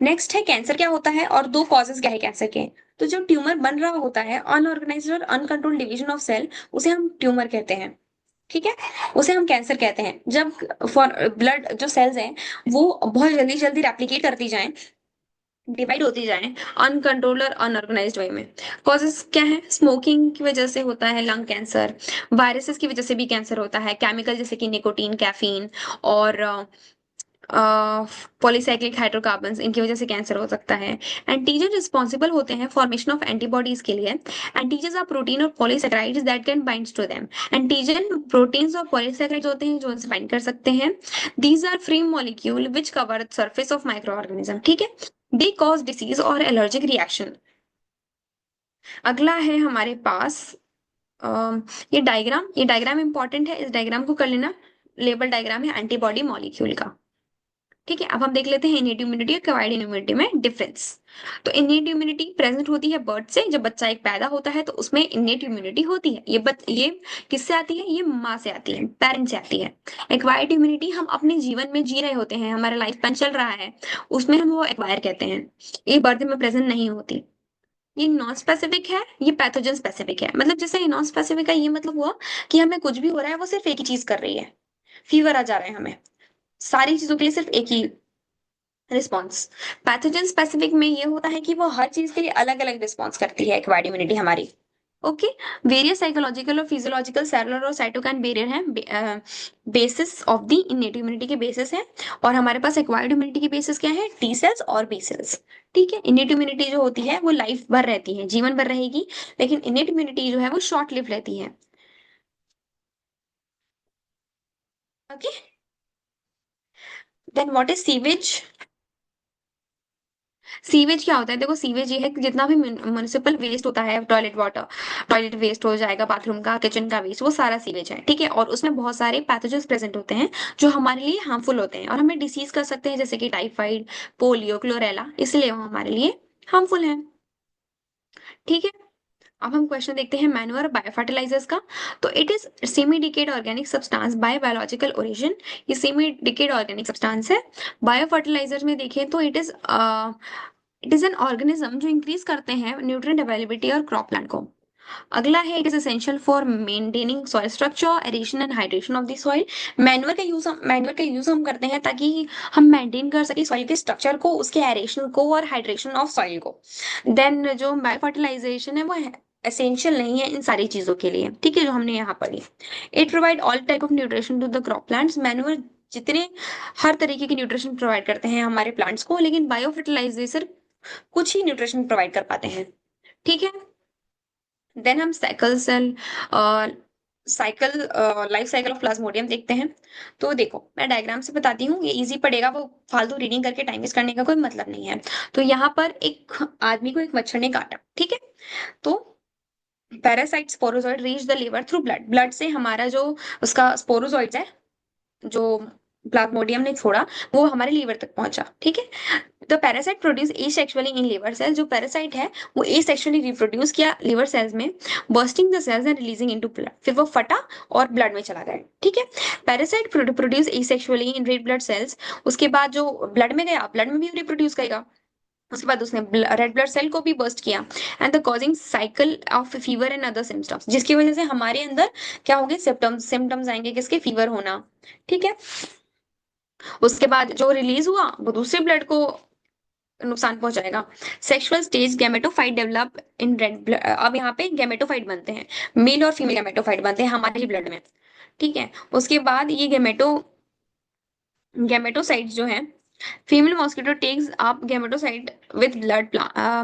नेक्स्ट है कैंसर क्या होता है और दो कॉजेज क्या है कैंसर के। तो जो ट्यूमर बन रहा होता है, अनऑर्गेनाइज्ड और अनकंट्रोल्ड डिवीजन ऑफ सेल, उसे हम ट्यूमर कहते हैं। ठीक है। उसे हम कैंसर कहते हैं जब फॉर ब्लड जो सेल्स हैं वो बहुत जल्दी जल्दी रेप्लिकेट करती जाएं, डिवाइड होती जाएं, अनकंट्रोल्ड और अनऑर्गेनाइज्ड वे में। कॉजेस क्या है? स्मोकिंग की वजह से होता है लंग कैंसर, वायरसेस की वजह से भी कैंसर होता है, केमिकल जैसे कि निकोटीन, कैफीन, और पॉलीसाइक्लिक हाइड्रोकार्बन्स, इनकी वजह से कैंसर हो सकता है। एंटीजन रिस्पॉन्सिबल होते हैं फॉर्मेशन ऑफ एंटीबॉडीज के लिए। एंटीजन आर प्रोटीन और polysaccharides that can bind to them. Antigen proteins और पॉलीसेकेराइड्स होते हैं जो उनसे बाइंड कर सकते हैं। These are free molecule which cover surface of micro organism. ठीक है। दे कॉज डिसीज और एलर्जिक रिएक्शन। अगला है हमारे पास ये डायग्राम इंपॉर्टेंट है, इस डायग्राम को कर लेना। लेबल डायग्राम है एंटीबॉडी मॉलिक्यूल का। ठीक है। अब हम देख लेते हैं इनेट इम्यूनिटी और एक्वायर्ड इम्यूनिटी में डिफरेंस। तो इनेट इम्यूनिटी प्रेजेंट होती है बर्थ से, जब बच्चा एक पैदा होता है तो उसमें इनेट इम्यूनिटी होती है। ये किससे आती है? ये माँ से आती है, पेरेंट से आती है। एक्वायर्ड इम्यूनिटी हम अपने जीवन में जी रहे होते हैं, हमारा लाइफ स्पैन चल रहा है, उसमें हम वो एक्वायर कहते हैं। ये बर्थ में प्रेजेंट नहीं होती। ये नॉन स्पेसिफिक है, ये पैथोजन स्पेसिफिक है। मतलब जैसे ये नॉन स्पेसिफिक है, ये मतलब हुआ कि हमें कुछ भी हो रहा है वो सिर्फ एक ही चीज कर रही है। फीवर आ जा रहा है हमें, सारी चीजों के लिए सिर्फ एक ही रिस्पॉन्स। पैथोजन स्पेसिफिक में ये होता है कि वो हर चीज के लिए अलग अलग रिस्पॉन्स करती है एक्वायर्ड इम्यूनिटी हमारी। ओके। वेरियस साइकोलॉजिकल और फिजियोलॉजिकल सेलुलर और साइटोकाइन बैरियर है, basis of the innate immunity के बेसिस है। और हमारे पास एक्वायर्ड इम्यूनिटी के बेसिस क्या है? टी सेल्स और बी सेल्स। ठीक है। इनेट इम्यूनिटी जो होती है वो लाइफ भर रहती है, जीवन भर रहेगी, लेकिन इनेट इम्यूनिटी जो है वो शॉर्ट लिव रहती है। Okay. Then what is sewage? Sewage क्या होता है? देखो सीवेज ये है कि जितना भी म्युनिसिपल वेस्ट होता है, टॉयलेट वाटर, टॉयलेट वेस्ट हो जाएगा, बाथरूम का, किचन का वेस्ट, वो सारा सीवेज है। ठीक है। और उसमें बहुत सारे पैथोजेंस प्रेजेंट होते हैं जो हमारे लिए हार्मफुल होते हैं और हमें डिसीज कर सकते हैं, जैसे कि टाइफाइड, पोलियो, क्लोरेला, इसलिए वो हमारे लिए हार्मफुल है। ठीक है। अब हम क्वेश्चन देखते हैं मैन्योर बायोफर्टिलाइजर्स का। तो it is semi decade organic substance by biological origin. ये सेमी डिकेड ऑर्गेनिक सब्सटेंस है। बायोफर्टिलाइजर में देखें तो इट इज एन ऑर्गेनिज्म जो इंक्रीज करते हैं न्यूट्रिएंट अवेलेबिलिटी और क्रॉप प्लांट को। अगला है it is essential for maintaining soil structure, aeration and hydration of the soil. Manual का यूज हम करते हैं ताकि हम मेंटेन कर सके सॉइल के स्ट्रक्चर को, उसके एरेशन को और हाइड्रेशन ऑफ सॉइल को। देन जो बायो फर्टिलाइजेशन है वो एसेंशियल नहीं है इन सारी चीजों के लिए। ठीक है, जो हमने यहाँ पढ़ी। It provide all type of nutrition to the crop plants. Manual जितने हर तरीके की न्यूट्रिशन प्रोवाइड करते हैं हमारे प्लांट्स को, लेकिन बायो फर्टिलाइजेशन कुछ ही न्यूट्रिशन प्रोवाइड कर पाते हैं। ठीक है। देन हम cycle life cycle of Plasmodium देखते हैं। तो देखो मैं डायग्राम से बताती हूँ, ये इजी पड़ेगा, वो फालतू रीडिंग करके टाइम वेस्ट करने का कोई मतलब नहीं है। तो यहाँ पर एक आदमी को एक मच्छर ने काटा। ठीक है। तो parasite sporozoite reach the liver through blood. Blood से हमारा जो उसका स्पोरोजोइड्स है, जो प्लाज्मोडियम ने छोड़ा, वो हमारे लीवर तक पहुंचा। ठीक है। The parasite produce asexually in liver cells. जो पैरासाइट है वो एसेक्सुअली रिप्रोड्यूस किया लिवर सेल्स में, bursting the cells and releasing into blood. फिर वो फटा और ब्लड में चला गया। ठीक है। Parasite produce asexually in red blood cells. उसके बाद जो ब्लड में गया, ब्लड में भी रिप्रोड्यूस करेगा। उसके बाद उसने रेड ब्लड सेल को भी बर्स्ट किया, and the causing cycle of fever and other symptoms, जिसकी वजह से हमारे अंदर क्या होंगे? सिम्टम्स सिम्टम्स आएंगे, किसके? फीवर होना। ठीक है। उसके बाद जो रिलीज हुआ वो दूसरे ब्लड को नुकसान पहुंचाएगा। Sexual stage gametophyte develop in red blood. अब यहाँ पे गैमेटोफाइट बनते हैं, मेल और फीमेल गैमेटोफाइट बनते हैं हमारे ही ब्लड में। ठीक है। उसके बाद ये गैमेटोसाइट जो है, female mosquito takes up gametocyte with blood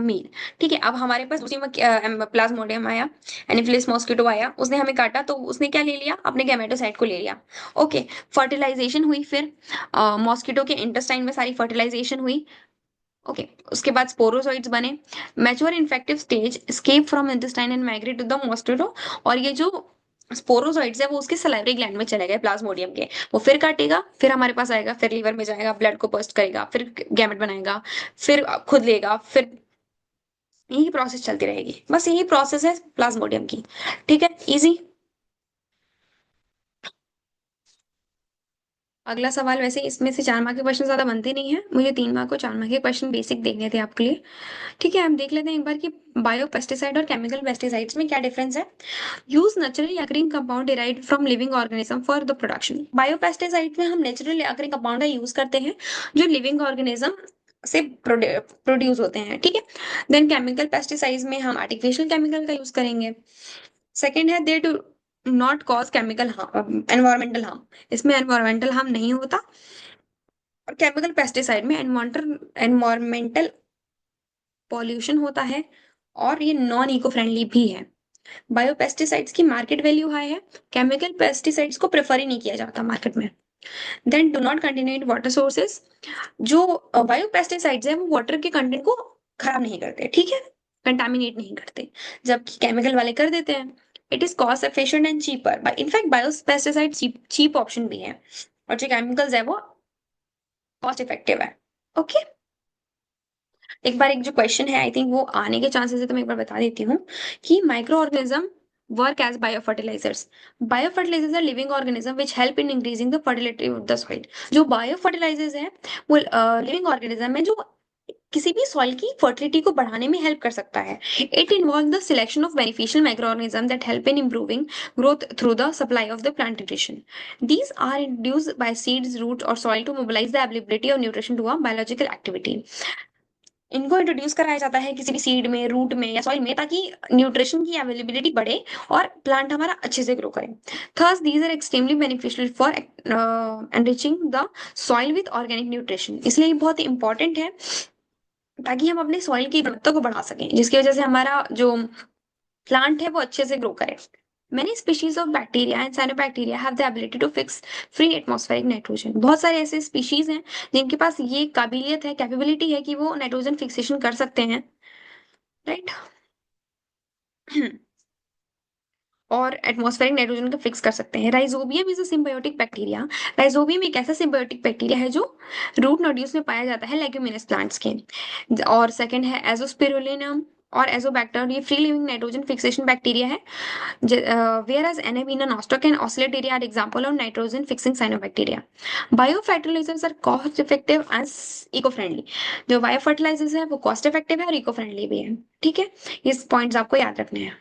meal. ठीक है। अब हमारे पास उसी में प्लाज्मोडियम आया, एनिफिलिस मॉस्किटो आया, उसने हमें काटा तो उसने क्या ले लिया? अपने गैमेटोसाइट को ले लिया। ओके। फर्टिलाइजेशन हुई, फिर मॉस्किटो के इंटेस्टाइन में सारी फर्टिलाइजेशन हुई। ओके, उसके बाद स्पोरोजोइट्स बने, mature infective stage, escape from intestine and migrate to the mosquito. और ये जो स्पोरोजोइट्स है वो उसके सलाइवरी ग्लैंड में चले गए प्लाज्मोडियम के, वो फिर काटेगा, फिर हमारे पास आएगा, फिर लीवर में जाएगा, ब्लड को बर्स्ट करेगा, फिर गैमेट बनाएगा, फिर खुद लेगा, फिर यही प्रोसेस चलती रहेगी। बस यही प्रोसेस है प्लाज्मोडियम की। ठीक है, इजी। अगला सवाल, वैसे इसमें से 4 मार्क के क्वेश्चन ज्यादा बनते नहीं है, मुझे 3 मार्क को 4 मार्क के क्वेश्चन बेसिक देखने थे आपके लिए। ठीक है, हम देख लेते हैं एक बार कि बायो पेस्टिसाइड और केमिकल पेस्टिसाइड्स में क्या डिफरेंस है। Use naturally occurring compound derived from living organism for the production. Bio pesticide में हम नेचुरली अकरिंग कंपाउंड का यूज करते हैं जो लिविंग ऑर्गेनिज्म से प्रोड्यूस होते हैं। ठीक है, देन केमिकल पेस्टिसाइड्स में हम आर्टिफिशियल केमिकल का यूज करेंगे। सेकेंड है, दे do not cause chemical harm, environmental harm, इसमें एनवायरमेंटल हार्म नहीं होता। और केमिकल पेस्टिसाइड में एनवायरमेंटल पॉल्यूशन होता है, और ये नॉन इको फ्रेंडली भी है। बायोपेस्टिसाइड्स की मार्केट वैल्यू हाई है, केमिकल पेस्टिसाइड्स को प्रेफर ही नहीं किया जाता मार्केट में। Then do not contaminate water sources, जो बायोपेस्टिसाइड्स है वो वाटर के कंटेंट को खराब नहीं करते, ठीक है, कंटामिनेट नहीं करते, जबकि केमिकल वाले कर देते हैं। It is cost efficient and cheaper, in fact biopesticide cheap option भी है, और जो केमिकल्स है वो कॉस्ट इफेक्टिव है। ओके, एक बार एक जो क्वेश्चन है, आई थिंक वो आने के चांसेस है, तो मैं एक बार बता देती हूँ कि micro organism work as biofertilizers. Biofertilizers are living organism which help in increasing the fertility of the soil. जो बायोफर्टिलाइजर्स है वो लिविंग ऑर्गेनिज्म है जो किसी भी सॉइल की फर्टिलिटी को बढ़ाने में हेल्प कर सकता है। It involve the selection of beneficial micro organism that help in improving growth through the supply of the plant nutrition. These are introduced by seeds, roots, or soil to mobilize the availability of nutrition to a biological activity. इनको इंट्रोड्यूस कराया जाता है किसी भी सीड में, रूट में या सॉइल में, ताकि न्यूट्रिशन की अवेलेबिलिटी बढ़े और प्लांट हमारा अच्छे से ग्रो करे। Thus these are extremely beneficial for enriching the soil with organic nutrition. इसलिए ये बहुत इंपॉर्टेंट है ताकि हम अपने सॉइल की गुणवत्ता को बढ़ा सकें, जिसकी वजह से हमारा जो प्लांट है वो अच्छे से ग्रो करे। Many species of bacteria and cyanobacteria have the ability to fix free atmospheric nitrogen. बहुत सारे ऐसे स्पीशीज हैं जिनके पास ये काबिलियत है, कैपेबिलिटी है कि वो नाइट्रोजन फिक्सेशन कर सकते हैं, राइट। और एटमॉस्फेरिक नाइट्रोजन को फिक्स कर सकते हैं। Rhizobium is a symbiotic bacteria. Rhizobium एक ऐसा सिम्बायोटिक बैक्टीरिया है जो रूट नोड्यूल्स में पाया जाता है लेग्यूमिनस प्लांट्स के। और सेकंड है एजोस्पिरुलिनम और एजोबैक्टर, ये free living nitrogen fixation bacteria है। Whereas Anabaena nostoc and Oscillatoria are example of nitrogen fixing cyanobacteria. Biofertilizers are cost effective and eco friendly. जो बायोफर्टिलाइजर्स है वो कॉस्ट इफेक्टिव है और इको फ्रेंडली भी है। ठीक है, ये पॉइंट्स आपको याद रखने हैं।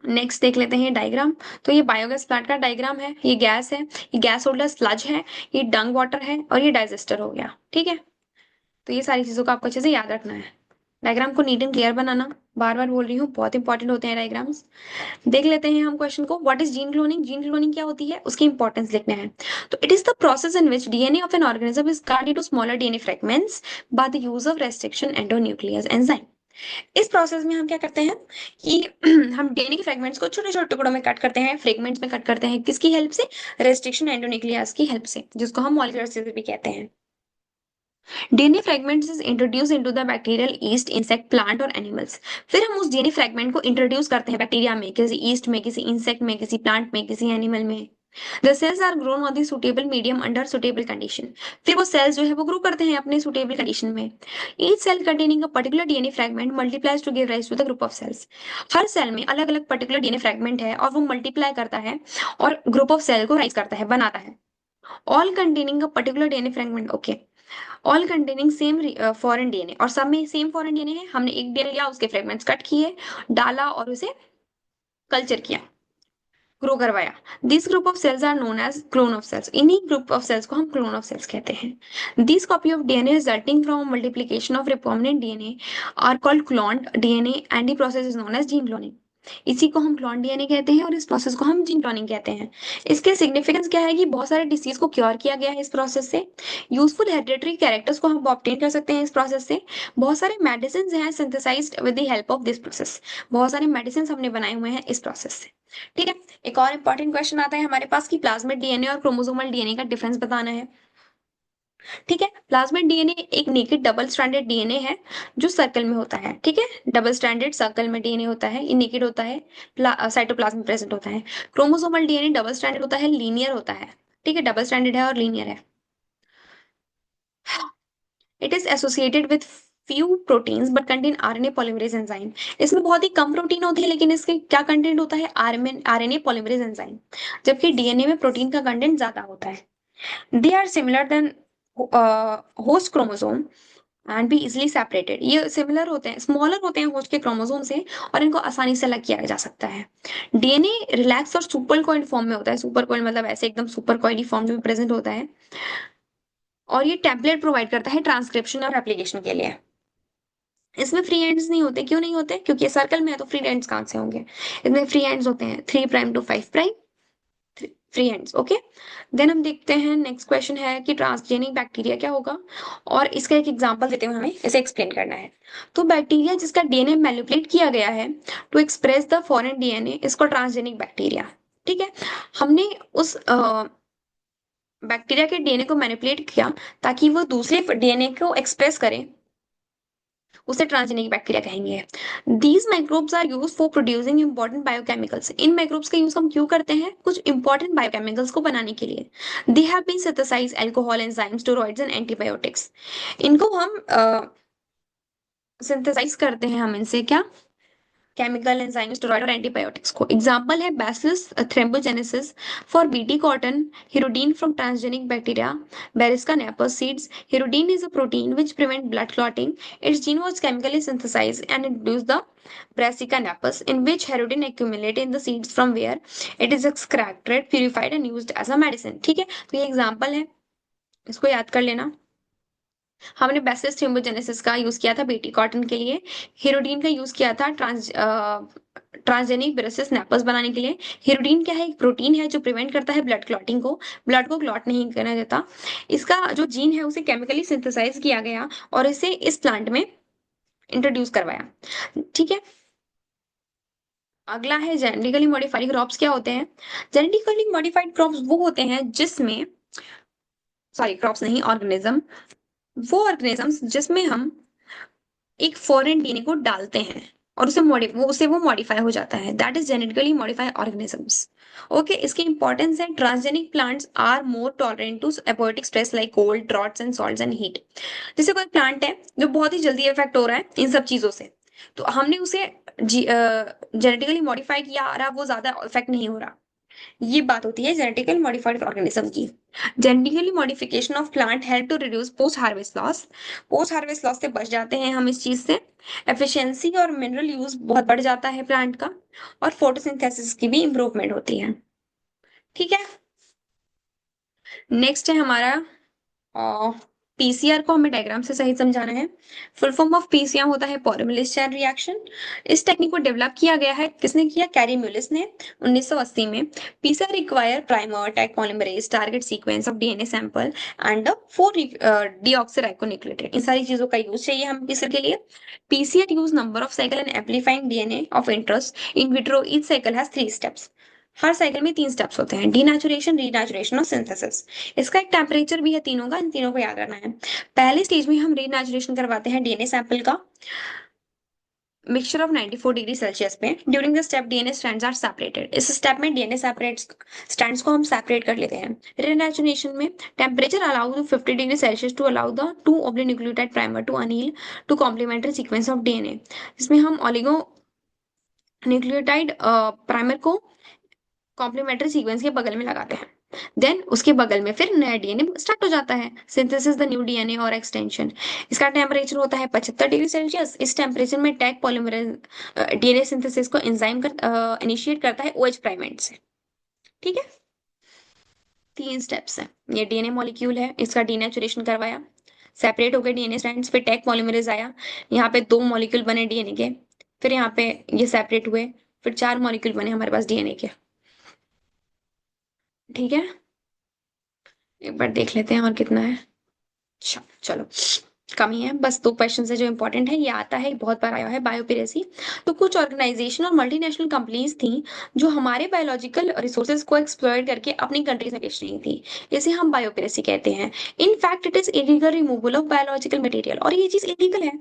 नेक्स्ट देख लेते हैं डायग्राम। तो ये बायोगैस प्लांट का डायग्राम है, ये गैस है, ये गैस होल्डर स्लज है, ये डंग वाटर है, और ये डाइजेस्टर हो गया। ठीक है, तो ये सारी चीजों को आपको अच्छे से याद रखना है। डायग्राम को नीट एंड क्लियर बनाना, बार बार बोल रही हूँ, बहुत इंपॉर्टेंट होते हैं डायग्राम्स। देख लेते हैं हम क्वेश्चन को, what is gene cloning. Gene cloning क्या होती है, उसकी इंपॉर्टेंस लिखना है। तो it is the process in which DNA of an organism is cut into smaller DNA fragments by the use of restriction endonuclease enzyme. इस प्रोसेस में हम क्या करते हैं कि हम डीएनए के फ्रेगमेंट्स को छोटे छोटे टुकड़ों में कट करते हैं, फ्रेगमेंट्स में कट करते हैं, किसकी हेल्प से, रेस्ट्रिक्शन एंडोन्यूक्लियस की हेल्प से, जिसको हम मॉलिक्यूलर सिंथेसिस भी कहते हैं। DNA fragments is introduce into the bacterial east insect plant और एनिमल्स। फिर हम उस डीएनए फ्रेगमेंट को इंट्रोड्यूस करते हैं बैक्टीरिया में, किसी ईस्ट में, किसी इंसेक्ट में, किसी प्लांट में, किसी एनिमल में। The cells are grown on the suitable medium under suitable condition. फिर वो सेल्स जो है वो ग्रो करते हैं अपने सुटेबल कंडीशन में। Each cell containing a particular DNA fragment multiplies to give rise to the group of cells. हर सेल में अलग अलग पर्टिकुलर डीएनए फ्रेगमेंट है और वो मल्टीप्लाई करता है और ग्रुप ऑफ सेल को राइज करता है, बनाता है। All containing a particular DNA fragment, okay, all containing same foreign DNA, और सब में सेम फॉरेन डीएनए है। हमने एक डीएनए लिया, उसके फ्रेगमेंट्स कट किए, डाला और उसे कल्चर किया, ग्रो करवाया। This group of cells are known as clone of cells. इन्हीं ग्रुप ऑफ सेल्स को हम क्लोन ऑफ सेल्स कहते हैं। This copy of DNA resulting from multiplication of recombinant DNA are called cloned DNA and the process is known as gene cloning. इसी को हम क्लोन डीएनए कहते हैं और इस प्रोसेस को हम जीन क्लोनिंग कहते हैं। इसके सिग्निफिकेंस क्या है कि बहुत सारे डिसीज को क्योर किया गया है इस प्रोसेस से। यूजफुल हेरिडिटरी कैरेक्टर्स को हम ऑब्टेन कर सकते हैं इस प्रोसेस से। बहुत सारे मेडिसिन हैं synthesized with the help of this process. बहुत सारे मेडिसिन हमने बनाए हुए हैं इस प्रोसेस से। ठीक है, एक और इंपॉर्टेंट क्वेश्चन आता है हमारे पास कि प्लाज्मिड डीएनए और क्रोमोसोमल डीएनए का डिफरेंस बताना है। ठीक है। प्लाज्मिड डीएनए एक नेकेड डबल स्ट्रैंडेड डीएनए है जो सर्कल में होता है। ठीक है, डबल स्ट्रैंडेड सर्कल में डीएनए होता है, ये नेकेड होता है, साइटोप्लाज्म में प्रेजेंट होता है। क्रोमोसोमल डीएनए डबल स्ट्रैंडेड होता है, लीनियर होता है। ठीक है, डबल स्ट्रैंडेड है और लीनियर है। It is associated with few proteins but contain RNA polymerase enzyme. इसमें बहुत ही कम प्रोटीन होती है, लेकिन इसके क्या कंटेंट होता है, आरएनए पॉलीमरेज एंजाइम। जबकि डीएनए में प्रोटीन का कंटेंट ज्यादा होता है। They are similar than host chromosome and be easily separated. ये सिमिलर होते हैं, स्मॉलर होते हैं होस्ट के क्रोमोसोम से, और इनको आसानी से अलग किया जा सकता है। डीएनए रिलैक्स और सुपर कॉइल फॉर्म में होता है। सुपर कॉइल मतलब ऐसे एकदम सुपर कॉइली फॉर्म में प्रेजेंट होता है, और ये टेम्पलेट प्रोवाइड करता है ट्रांसक्रिप्शन और एप्लीकेशन के लिए। इसमें फ्री एंड्स नहीं होते। क्यों नहीं होते? क्योंकि ये सर्कल में है, तो फ्री एंड्स कहाँ से होंगे? इसमें फ्री एंड्स होते हैं 3' to 5', free ends. Okay, then हम देखते हैं नेक्स्ट क्वेश्चन है कि ट्रांसजेनिक बैक्टीरिया क्या होगा, और इसका एक एग्जांपल देते हुए हमें इसे एक्सप्लेन करना है। तो बैक्टीरिया जिसका डीएनए मैनिपुलेट किया गया है to express the foreign DNA, इसको ट्रांसजेनिक बैक्टीरिया। ठीक है, हमने उस बैक्टीरिया के डीएनए को मैनिपुलेट किया ताकि वो दूसरे डीएनए को एक्सप्रेस करे, उसे ट्रांसजेनिक बैक्टीरिया कहेंगे। These microbes are use for producing important biochemicals. इन माइक्रोब्स का यूज हम क्यों करते हैं? कुछ इंपॉर्टेंट बायोकेमिकल्स को बनाने के लिए। They have been synthesized alcohol, enzymes, steroids and antibiotics. इनको हम सिंथेसाइज करते हैं, हम इनसे क्या, केमिकल एंजाइम, स्टेरॉइड और एंटीबायोटिक्स को। एग्जांपल है bacillus thuringiensis for BT cotton, hirudin from transgenic bacteria, brassica napus seeds. Hirudin is a protein which prevent blood clotting. Its gene was chemically synthesized and it produced the Brassica napus, in which herodin accumulated in the seeds from where it is extracted, purified and used as a medicine. ठीक है, तो ये एग्जाम्पल है, इसको याद कर लेना। हमने बेसिलस थ्रिम्बोजेनेसिस का यूज किया था बेटी कॉटन के लिए। हिरोडीन का यूज किया था ट्रांसजेनिक बेरिस्का नेपर्स बनाने के लिए। हिरोडीन क्या है? एक प्रोटीन है जो प्रिवेंट करता है ब्लड क्लॉटिंग को, ब्लड को क्लॉट नहीं करने देता। इसका जो जीन है उसे केमिकली सिंथेसाइज किया गया और इसे इस प्लांट में इंट्रोड्यूस करवाया। ठीक है, अगला है जेनेटिकली मॉडिफाइड क्रॉप्स क्या होते हैं। जेनेटिकली मॉडिफाइड क्रॉप्स वो होते हैं जिसमें, सॉरी क्रॉप्स नहीं, ऑर्गेनिज्म, वो ऑर्गेनिजम्स जिसमें हम एक फॉरेन डीएनए को डालते हैं और वो मॉडिफाई हो जाता है, that is genetically modified organisms. Okay, इसकी इंपॉर्टेंस है, transgenic plants are more tolerant to abiotic stress like cold, droughts and salts and heat. जैसे कोई प्लांट है जो बहुत ही जल्दी इफेक्ट हो रहा है इन सब चीजों से, तो हमने उसे जेनेटिकली मॉडिफाई किया और अब वो ज्यादा इफेक्ट नहीं हो रहा। ये बात होती है जेनेटिकल मॉडिफाइड ऑर्गेनिज्म की। Genetically modification of plant help to reduce post harvest loss. Post harvest loss से बच जाते हैं हम इस चीज से। एफिशिएंसी और मिनरल यूज बहुत बढ़ जाता है प्लांट का, और फोटोसिंथेसिस की भी इंप्रूवमेंट होती है। ठीक है, नेक्स्ट है हमारा पीसीआर को हमें डायग्राम से सही समझाना है। फुल फॉर्म ऑफ पीसीआर होता है पॉलीमरेज चेन रिएक्शन। इस टेक्निक को डेवलप किया गया है, किसने किया? कैरी म्यूलिस ने 1980 में। PCR require primer, Taq polymerase, target sequence of DNA sample and 4 deoxyribonucleotide. इन सारी चीजों का यूज चाहिए हमें पीसीआर के लिए। PCR use number of cycle and amplifying DNA of interest in vitro. Each cycle has 3 steps. हर साइकिल में 3 स्टेप्स होते हैं, डीनेचुरेशन, रीनेचुरेशन और सिंथेसिस। इसका एक टेम्परेचर भी है तीनों का, इन तीनों को याद रखना है। पहले स्टेज में हम रीनेचुरेशन करवाते हैं डीएनए सैंपल का, मिक्सचर ऑफ 94 डिग्री सेल्सियस पे। During the step DNA strands are separated. इस स्टेप में डीएनए सेपरेट स्ट्रैंड्स को हम सेपरेट कर लेते हैं। रीनेचुरेशन में temperature allow to 50 degree Celsius to allow the 2 nucleotide primer to anneal to complementary sequence of DNA. इसमें हम ऑलिगो न्यूक्लियोटाइड प्राइमर को कॉम्प्लीमेंट्री सीक्वेंस के बगल में लगाते हैं। देन उसके बगल में फिर नया डीएनए स्टार्ट हो जाता है, सिंथेसिस द न्यू डीएनए और एक्सटेंशन। इसका टेम्परेचर होता है 75 डिग्री सेल्सियस। इस टेम्परेचर में टैग पॉलीमरेज डीएनए सिंथेसिस को एंजाइम इनिशिएट करता है OH प्राइमेट से। ठीक है, 3 स्टेप्स है। ये डीएनए मॉलिक्यूल है, इसका डीनेचुरेशन करवाया, सेपरेट हो गए डीएनए स्ट्रैंड्स, फिर टैग पॉलीमरेज आया, यहाँ पे 2 मॉलिक्यूल बने डीएनए के, फिर यहाँ पे ये सेपरेट हुए, फिर 4 मॉलिक्यूल बने हमारे पास डीएनए के। ठीक है, एक बार देख लेते हैं और कितना है। अच्छा चलो, कमी है। बस 2 क्वेश्चन है जो इंपॉर्टेंट है, ये आता है, बहुत बार आया है, बायोपिरेसी। तो कुछ ऑर्गेनाइजेशन और मल्टीनेशनल कंपनीज थी जो हमारे बायोलॉजिकल रिसोर्सेज को एक्सप्लॉइट करके अपनी कंट्रीज में बेच रही थी, इसे हम बायोपिरेसी कहते हैं। In fact it is illegal removal of biological material, और ये चीज इलीगल है।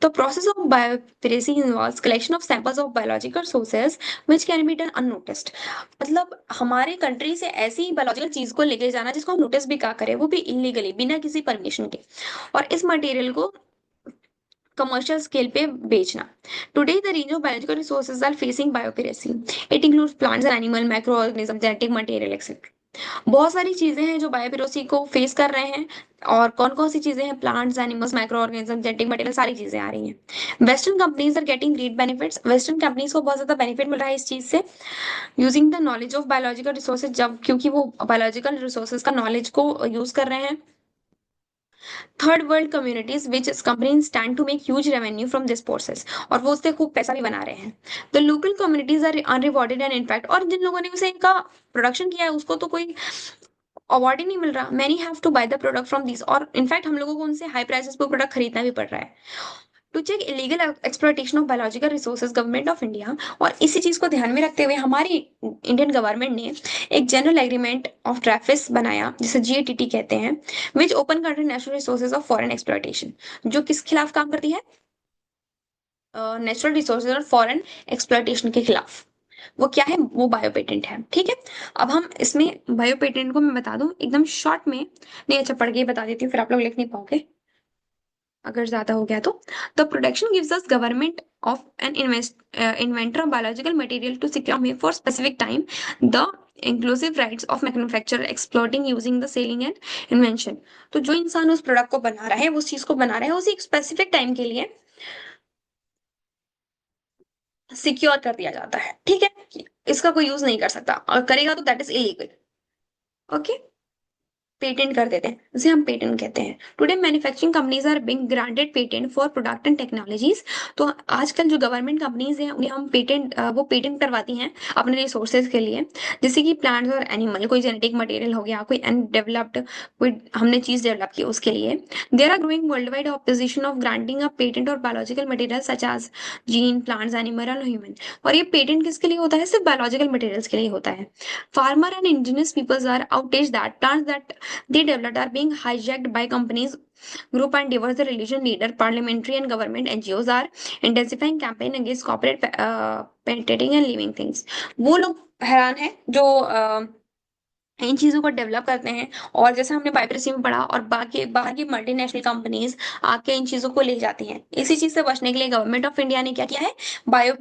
तो process of biopiracy involves collection of samples of biological sources which can be done unnoticed. मतलब हमारे कंट्री से ऐसी बायोलॉजिकल चीज को लेके जाना जिसको हम नोटिस भी क्या करें, वो भी इलीगली, बिना किसी परमिशन के, और इस मटेरियल को कमर्शियल स्केल पे बेचना। Today the range of biological resources are facing biopiracy. It includes plants and animal, micro organism, genetic material etcetera. बहुत सारी चीजें हैं जो बायोपिरोसी को फेस कर रहे हैं। और कौन कौन सी चीजें हैं? Plants, animals, micro organism, genetic material, सारी चीजें आ रही हैं। Western companies are getting great benefits. Western companies को बहुत ज्यादा बेनिफिट मिल रहा है इस चीज से, using the knowledge of biological resources, जब क्योंकि वो बायोलॉजिकल रिसोर्सेज का नॉलेज को यूज कर रहे हैं। Third world communities which companies stand to make huge revenue from this process, और वो उससे खूब पैसा भी बना रहे हैं। The local communities are unrewarded and in fact, और जिन लोगों ने उसे इनका प्रोडक्शन किया है उसको तो कोई अवार्ड ही नहीं मिल रहा। Many have to buy the product from this, और इनफैक्ट हम लोगों को उनसे हाई प्राइसेस पे प्रोडक्ट खरीदना भी पड़ रहा है। To check illegal exploitation of biological resources, government of India, और इसी चीज को ध्यान में रखते हुए हमारी इंडियन गवर्नमेंट ने एक जनरल एग्रीमेंट ऑफ ड्राफ्ट्स बनाया, जिसे जीएटीटी कहते हैं, which open country natural resources of foreign exploitation, जो किस खिलाफ काम करती है? नेचुरल रिसोर्सेज और फॉरेन एक्सप्लॉइटेशन के खिलाफ। वो क्या है? वो बायो पेटेंट है। ठीक है, अब हम इसमें बायो पेटेंट को मैं बता दूं एकदम शॉर्ट में, नहीं अच्छा पढ़ के ही बता देती हूँ, फिर आप लोग लिख नहीं पाओगे अगर ज्यादा हो गया तो। The protection gives us government of an inventor of biological material to secure में for specific time the inclusive rights of manufacture, exploiting, using the selling and invention. तो जो इंसान उस प्रोडक्ट को बना रहा है, उस चीज को बना रहा है, उसे एक स्पेसिफिक टाइम के लिए सिक्योर कर दिया जाता है। ठीक है, इसका कोई यूज नहीं कर सकता, और करेगा तो that is illegal. Okay, patent कर देते हैं, उसे हम पेटेंट कहते हैं। Today manufacturing companies are being granted patent for product and technologies. तो आजकल जो गवर्नमेंट कंपनीज हैं उन्हें हम पेटेंट, वो पेटेंट करवाती हैं अपने रिसोर्सेज के लिए, जैसे कि प्लांट्स और एनिमल, कोई जेनेटिक मटेरियल हो गया, कोई अनडेवलप्ड, कोई हमने चीज डेवलप की उसके लिए। There are growing worldwide opposition of granting a patent और biological material such as gene, plants, animal और ह्यूमन। और ये पेटेंट किसके लिए होता है? सिर्फ बायोलॉजिकल मटेरियल्स के लिए होता है। Farmer and indigenous peoples are outage that plants that they developed are being hijacked by companies group and diverse religion leader, parliamentary and government NGOs are intensifying campaign against corporate patenting and living things। वो लोग हैरान है जो इन चीजों को डेवलप करते हैं, और जैसे हमने बायोप्रेसी में पढ़ा, और बाकी बाहर की मल्टीनेशनल कंपनीज आके इन चीजों को ले जाती हैं। इसी चीज से बचने के लिए गवर्नमेंट ऑफ इंडिया ने क्या किया है? बायो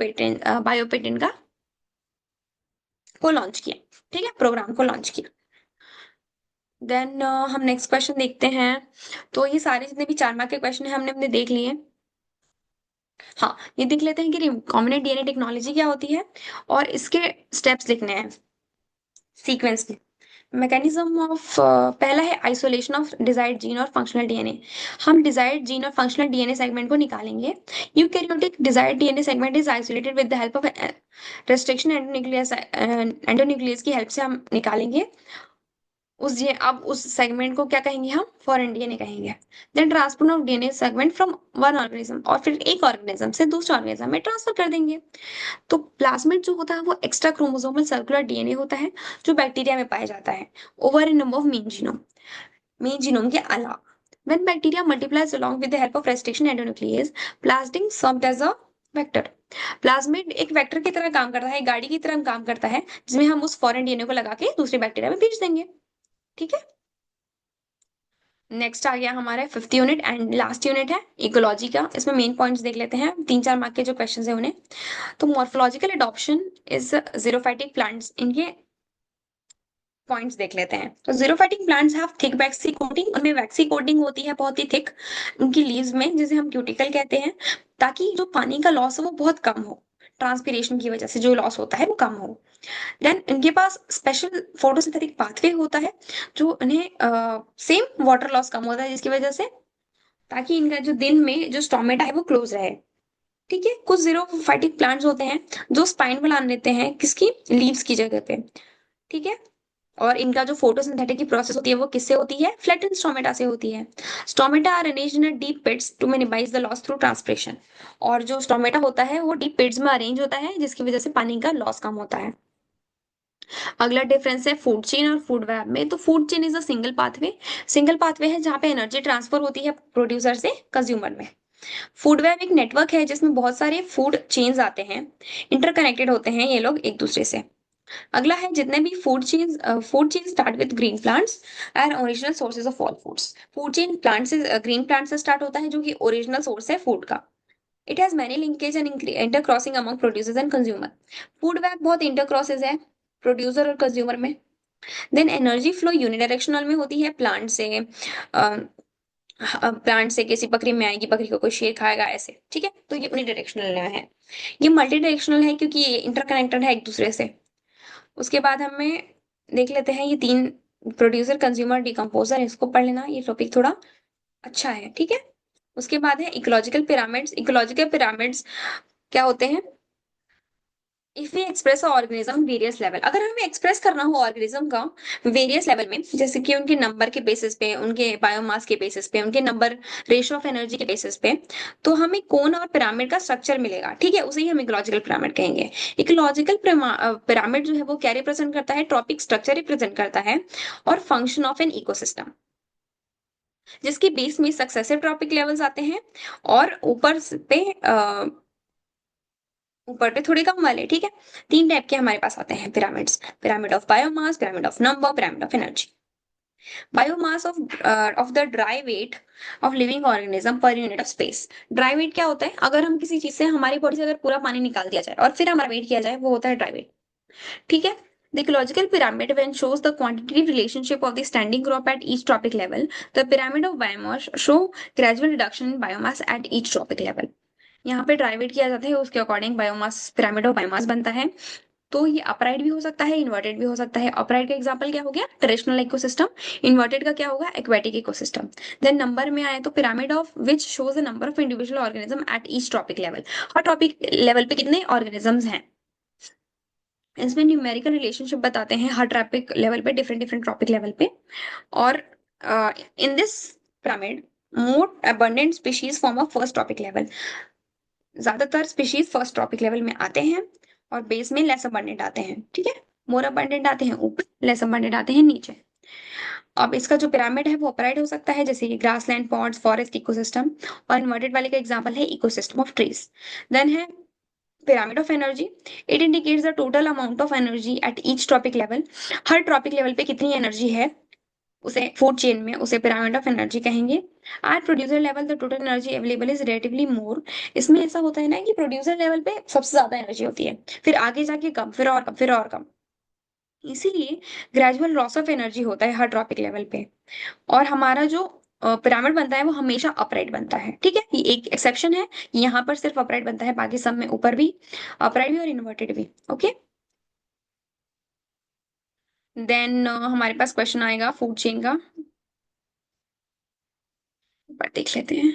पेटेंट का को लॉन्च किया। ठीक है, प्रोग्राम को लॉन्च किया। देन हम नेक्स्ट क्वेश्चन देखते हैं। तो ये सारे जितने भी 4 मार्क के क्वेश्चन है हमने अपने देख लिए। हाँ, ये देख लेते हैं कि रिकॉम्बिनेंट डीएनए टेक्नोलॉजी क्या होती है, और इसके स्टेप्स लिखने हैं सीक्वेंस में। मैकेनिज्म ऑफ पहला है आइसोलेशन ऑफ डिजायर्ड जीन और फंक्शनल डीएनए। हम डिजायर्ड जीन और फंक्शनल डीएनए सेगमेंट को निकालेंगे। Eukaryotic desired DNA segment is isolated with the help of restriction endonuclease की हेल्प से हम निकालेंगे। अब उस सेगमेंट को क्या कहेंगे? हम फॉरेन डीएनए कहेंगे। Then transport of DNA segment from one organism, और फिर एक ऑर्गेनिज्म से दूसरे ऑर्गेनिज्म में ट्रांसफर कर देंगे। तो प्लाज्मिड जो होता है वो एक्स्ट्रा क्रोमोसोमल सर्कुलर डीएनए होता है, जो बैक्टीरिया में पाया जाता है over A number of main genome के अलावा। When bacteria multiplies along with the help of restriction endonuclease, plasmid served as a vector। Plasmid एक वेक्टर की तरह काम करता है, गाड़ी की तरह काम करता है, जिसमें हम उस फॉरेन डीएनए को लगा के दूसरे बैक्टीरिया में भेज देंगे। ठीक है, नेक्स्ट आ गया हमारा 5th unit and last unit है इकोलॉजी का। इसमें मेन पॉइंट्स देख लेते हैं, 3-4 मार्क के जो क्वेश्चंस है उन्हें। तो morphological adaptation is xerophytic plants, इनके पॉइंट्स देख लेते हैं। तो xerophytic plants have thick waxy coating, उनमें वैक्सी कोटिंग होती है बहुत ही थिक उनकी लीव्स में, जिसे हम क्यूटिकल कहते हैं, ताकि जो पानी का लॉस है वो बहुत कम हो, ट्रांसपीरेशन की वजह से जो लॉस होता है वो कम हो। देन इनके पास स्पेशल फोटोसिंथेटिक पाथवे होता है, जो इन्हें सेम वाटर लॉस कम होता है, जिसकी वजह से ताकि इनका जो दिन में जो स्टोमेटा है वो क्लोज रहे। ठीक है, कुछ जीरोफाइटिक प्लांट्स होते हैं जो स्पाइन बना लेते हैं किसकी? लीव्स की जगह पे। ठीक है, और इनका जो फोटोसिंथेटिक की प्रोसेस होती है वो किससे होती है? फ्लैटेंड स्टोमेटा से होती है। Stomata are arranged in deep pits to minimize the loss through transpiration. और जो स्टोमेटा होता है वो डीप पिट्स में अरेंज होता है, जिसकी वजह से पानी का लॉस कम होता है। अगला डिफरेंस है फूड चेन और फूड वेब में। तो food chain is a single pathway है जहाँ पे एनर्जी ट्रांसफर होती है प्रोड्यूसर से कंज्यूमर में। फूड वेब एक नेटवर्क है जिसमें बहुत सारे फूड चेन्स आते हैं, इंटरकनेक्टेड होते हैं ये लोग एक दूसरे से। अगला है जितने भी food chain start with green plants are original sources of all foods. Food chain plant से ग्रीन प्लांट से स्टार्ट होता है जो कि ओरिजिनल सोर्स है फूड का। It has many linkage and intercrossing among producers and consumer. Food web बहुत इंटरक्रॉसेस है प्रोड्यूसर और कंज्यूमर में। देन एनर्जी फ्लो यूनिडायरेक्शनल में होती है, प्लांट से किसी बकरी में आएगी, बकरी को कोई शेर खाएगा, ऐसे, ठीक है। तो ये यूनिडायरेक्शनल में है। ये मल्टी डायरेक्शनल है क्योंकि ये इंटरकनेक्टेड है एक दूसरे से। उसके बाद हमें देख लेते हैं ये तीन, प्रोड्यूसर कंज्यूमर डिकम्पोजर, इसको पढ़ लेना, ये टॉपिक थोड़ा अच्छा है, ठीक है। उसके बाद है इकोलॉजिकल पिरामिड्स। इकोलॉजिकल पिरामिड्स क्या होते हैं? If we express organism various level, अगर हमें एक्सप्रेस करना हो ऑर्गेनिज्म का वेरियस लेवल में, जैसे कि उनके नंबर के बेसिस पे, उनके बायोमास के बेसिस पे, उनके नंबर, रेशियो ऑफ एनर्जी के बेसिस पे, तो हमें कोन और पिरामिड का स्ट्रक्चर मिलेगा, ठीक है। उसे ही हम इकोलॉजिकल पिरामिड कहेंगे। इकोलॉजिकल पिरामिड जो है वो क्या रिप्रेजेंट करता है? ट्रॉपिक स्ट्रक्चर रिप्रेजेंट करता है और फंक्शन ऑफ एन इकोसिस्टम, जिसके बेस में सक्सेसिव ट्रॉपिक लेवल्स आते हैं और ऊपर पे थोड़े कम वाले, ठीक है। तीन टाइप के हमारे पास आते हैं pyramids: pyramid of biomass, pyramid of number, pyramid of energy. Biomass of the dry weight of living organism per unit of space. Dry weight क्या होता है? अगर हम किसी चीज से, हमारी बॉडी से अगर पूरा पानी निकाल दिया जाए और फिर हमारा वेट किया जाए, वो होता है ड्राई वेट, ठीक है। The ecological pyramid when shows the quantitative relationship of the standing crop at each tropic level. The pyramid of biomass show gradual reduction in biomass at each tropic level. यहाँ पे ड्राइवेट किया जाता है, उसके according biomass, pyramid of biomass बनता है। तो ये अपराइट भी हो सकता है, इन्वर्टेड भी हो सकता है। अपराइट का एग्जांपल क्या हो गया? Traditional ecosystem. इन्वर्टेड का क्या होगा? Aquatic ecosystem. देन नंबर में आए तो pyramid of which shows the number of individual organism eight each trophic level. हर ट्रॉपिक लेवल पे कितने ऑर्गेनिजम्स हैं, इसमें न्यूमेरिकल रिलेशनशिप बताते हैं हर ट्रॉपिक लेवल पे, डिफरेंट डिफरेंट ट्रॉपिक लेवल पे। और in this pyramid more abundant species form of first trophic level. ज्यादातर स्पीशीज फर्स्ट ट्रॉपिक लेवल में आते हैं और बेस में लेस अबंडेंट आते हैं, ठीक है। मोर अबंडेंट आते हैं ऊपर, लेस अबंडेंट आते हैं नीचे। अब इसका जो पिरामिड है वो अपराइट हो सकता है, जैसे ग्रासलैंड, पॉन्ड्स, फॉरेस्ट इकोसिस्टम। और इन्वर्टेड वाले का एग्जांपल है इकोसिस्टम ऑफ ट्रीज। देन है pyramid of energy. It indicates the total amount of energy at each trophic level. हर ट्रॉपिक लेवल पे कितनी एनर्जी है, उसे फूड चेन में उसे पिरामिड ऑफ एनर्जी कहेंगे। At producer level the total energy available is relatively more. इसमें ऐसा होता है ना कि प्रोड्यूसर लेवल पे सबसे ज्यादा एनर्जी होती है, फिर आगे जाके कम, फिर और कम, फिर और कम। इसीलिए ग्रेजुअल लॉस ऑफ एनर्जी होता है हर ट्रॉपिक लेवल पे। और हमारा जो पिरामिड बनता है वो हमेशा अपराइट बनता है, ठीक है। ये एक एक्सेप्शन है, यहाँ पर सिर्फ अपराइट बनता है, बाकी सब में ऊपर भी अपराइट भी और इन्वर्टेड भी, ओके। देन हमारे पास क्वेश्चन आएगा फूड चेन का, पर देख लेते हैं।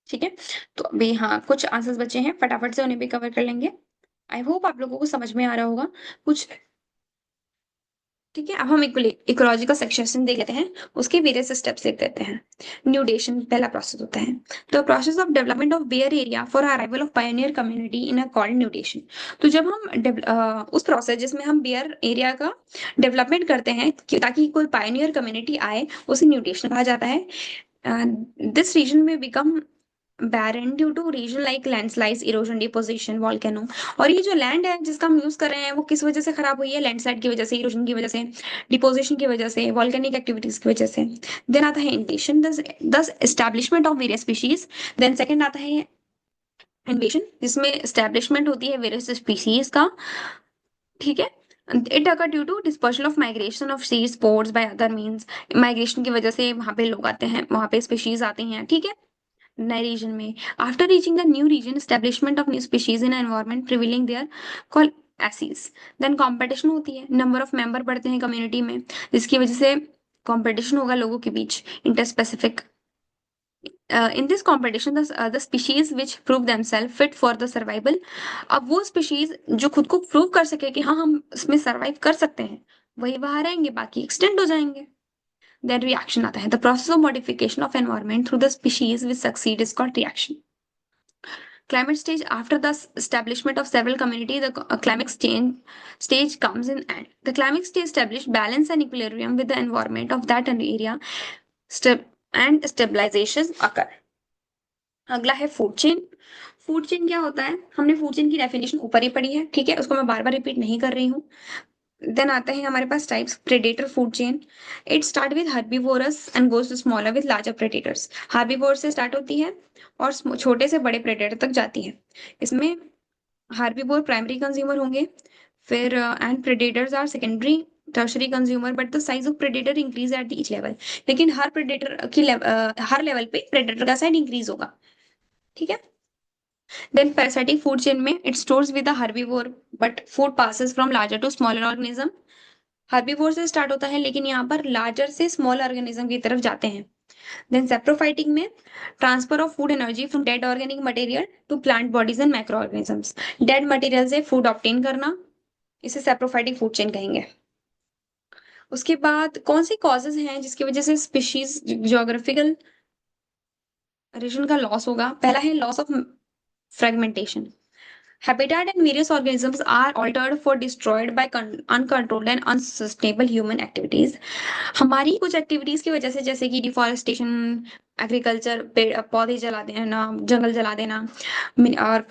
ठीक है, तो अभी हाँ कुछ आंसर्स बचे हैं, फटाफट से उन्हें भी कवर कर लेंगे। आई होप आप लोगों को समझ में आ रहा होगा कुछ, ठीक है। अब हम इकोलॉजिकल सेक्शन देख लेते हैं, उसके वेरियस स्टेप्स देख लेते हैं। न्यूडेशन पहला प्रोसेस होता है। तो process of development of bare area for arrival of pioneer community in a called nudation. तो जब हम उस प्रोसेस जिसमें हम बेयर एरिया का डेवलपमेंट करते हैं ताकि कोई पायोनियर कम्युनिटी आए, उसे न्यूडेशन कहा जाता है। दिस रीजन में become barren due to region like landslides, erosion, deposition, volcano। और ये जो लैंड है जिसका हम यूज कर रहे हैं वो किस वजह से खराब हुई है? लैंडस्लाइड की वजह से, इरोजन की वजह से, डिपोजिशन की वजह से, वॉल्केनिक एक्टिविटीज की वजह से। देन आता है इन्वेशन, दस establishment of various species. Then second आता है इन्वेशन, जिसमें एस्टैब्लिशमेंट होती है वेरियस स्पीशीज का, ठीक है। It occur due to dispersion of migration of seed spores by other means. Migration की वजह से वहां पे लोग आते हैं, वहां पे स्पीशीज आती हैं, ठीक है, नए रीजन में। After reaching the new region, establishment of new species in environment prevailing there call ecesis. Then competition होती है, नंबर ऑफ मेंबर बढ़ते हैं कम्युनिटी में, जिसकी वजह से कंपटीशन होगा लोगों के बीच, interspecific in this competition the species which prove themself fit for the survival, अब वो स्पीशीज जो खुद को प्रूव कर सके कि हाँ हम इसमें सर्वाइव कर सकते हैं, वही बाहर रहेंगे, बाकी एक्सटेंड हो जाएंगे। देन रिएक्शन आता है, the process of modification of environment through the species which succeed is called reaction. Climate stage, after the establishment of several community, the climate change stage comes in end. The climate stage establish balance and equilibrium with the environment of that area, and stabilization occur. अगला है फूड चेन। फूड चेन क्या होता है, हमने फूड चेन की डेफिनेशन ऊपर ही पढ़ी है, ठीक है, उसको मैं बार बार रिपीट नहीं कर रही हूँ। देन आता है हमारे पास types, predator food chain. It start with herbivores and goes to smaller with larger predators. Herbivore से स्टार्ट होती है और छोटे से बड़े प्रेडेटर तक जाती है। इसमें हर्बीवोर प्राइमरी कंज्यूमर होंगे, फिर and predators are secondary tertiary consumer, but the size of predator increase at each level. लेकिन हर प्रेडेटर की हर लेवल पे प्रेडेटर का साइज इंक्रीज होगा, ठीक है। देन पैरासिटिक फूड चेन में it stores with the herbivore but food passes from larger to smaller organism. Herbivore से स्टार्ट होता है लेकिन यहाँ पर लार्जर से स्मॉल ऑर्गेनिज्म की तरफ जाते हैं। देन सेप्रोफाइटिक में transfer of food energy from dead organic material to plant bodies and micro organisms. Dead material से फूड ऑब्टेन करना, इसे सेप्रोफाइटिक फूड चेन कहेंगे। उसके बाद कौन सी कॉजेज हैं जिसकी वजह से स्पीशीज ज्योग्राफिकल रीजन का लॉस होगा। पहला है loss of fragmentation. Habitat and various organisms are altered for destroyed by uncontrolled and unsustainable human activities. हमारी कुछ एक्टिविटीज की वजह से, जैसे कि डिफॉरेस्टेशन, एग्रीकल्चर, पेड़ पौधे जला देना, जंगल जला देना, और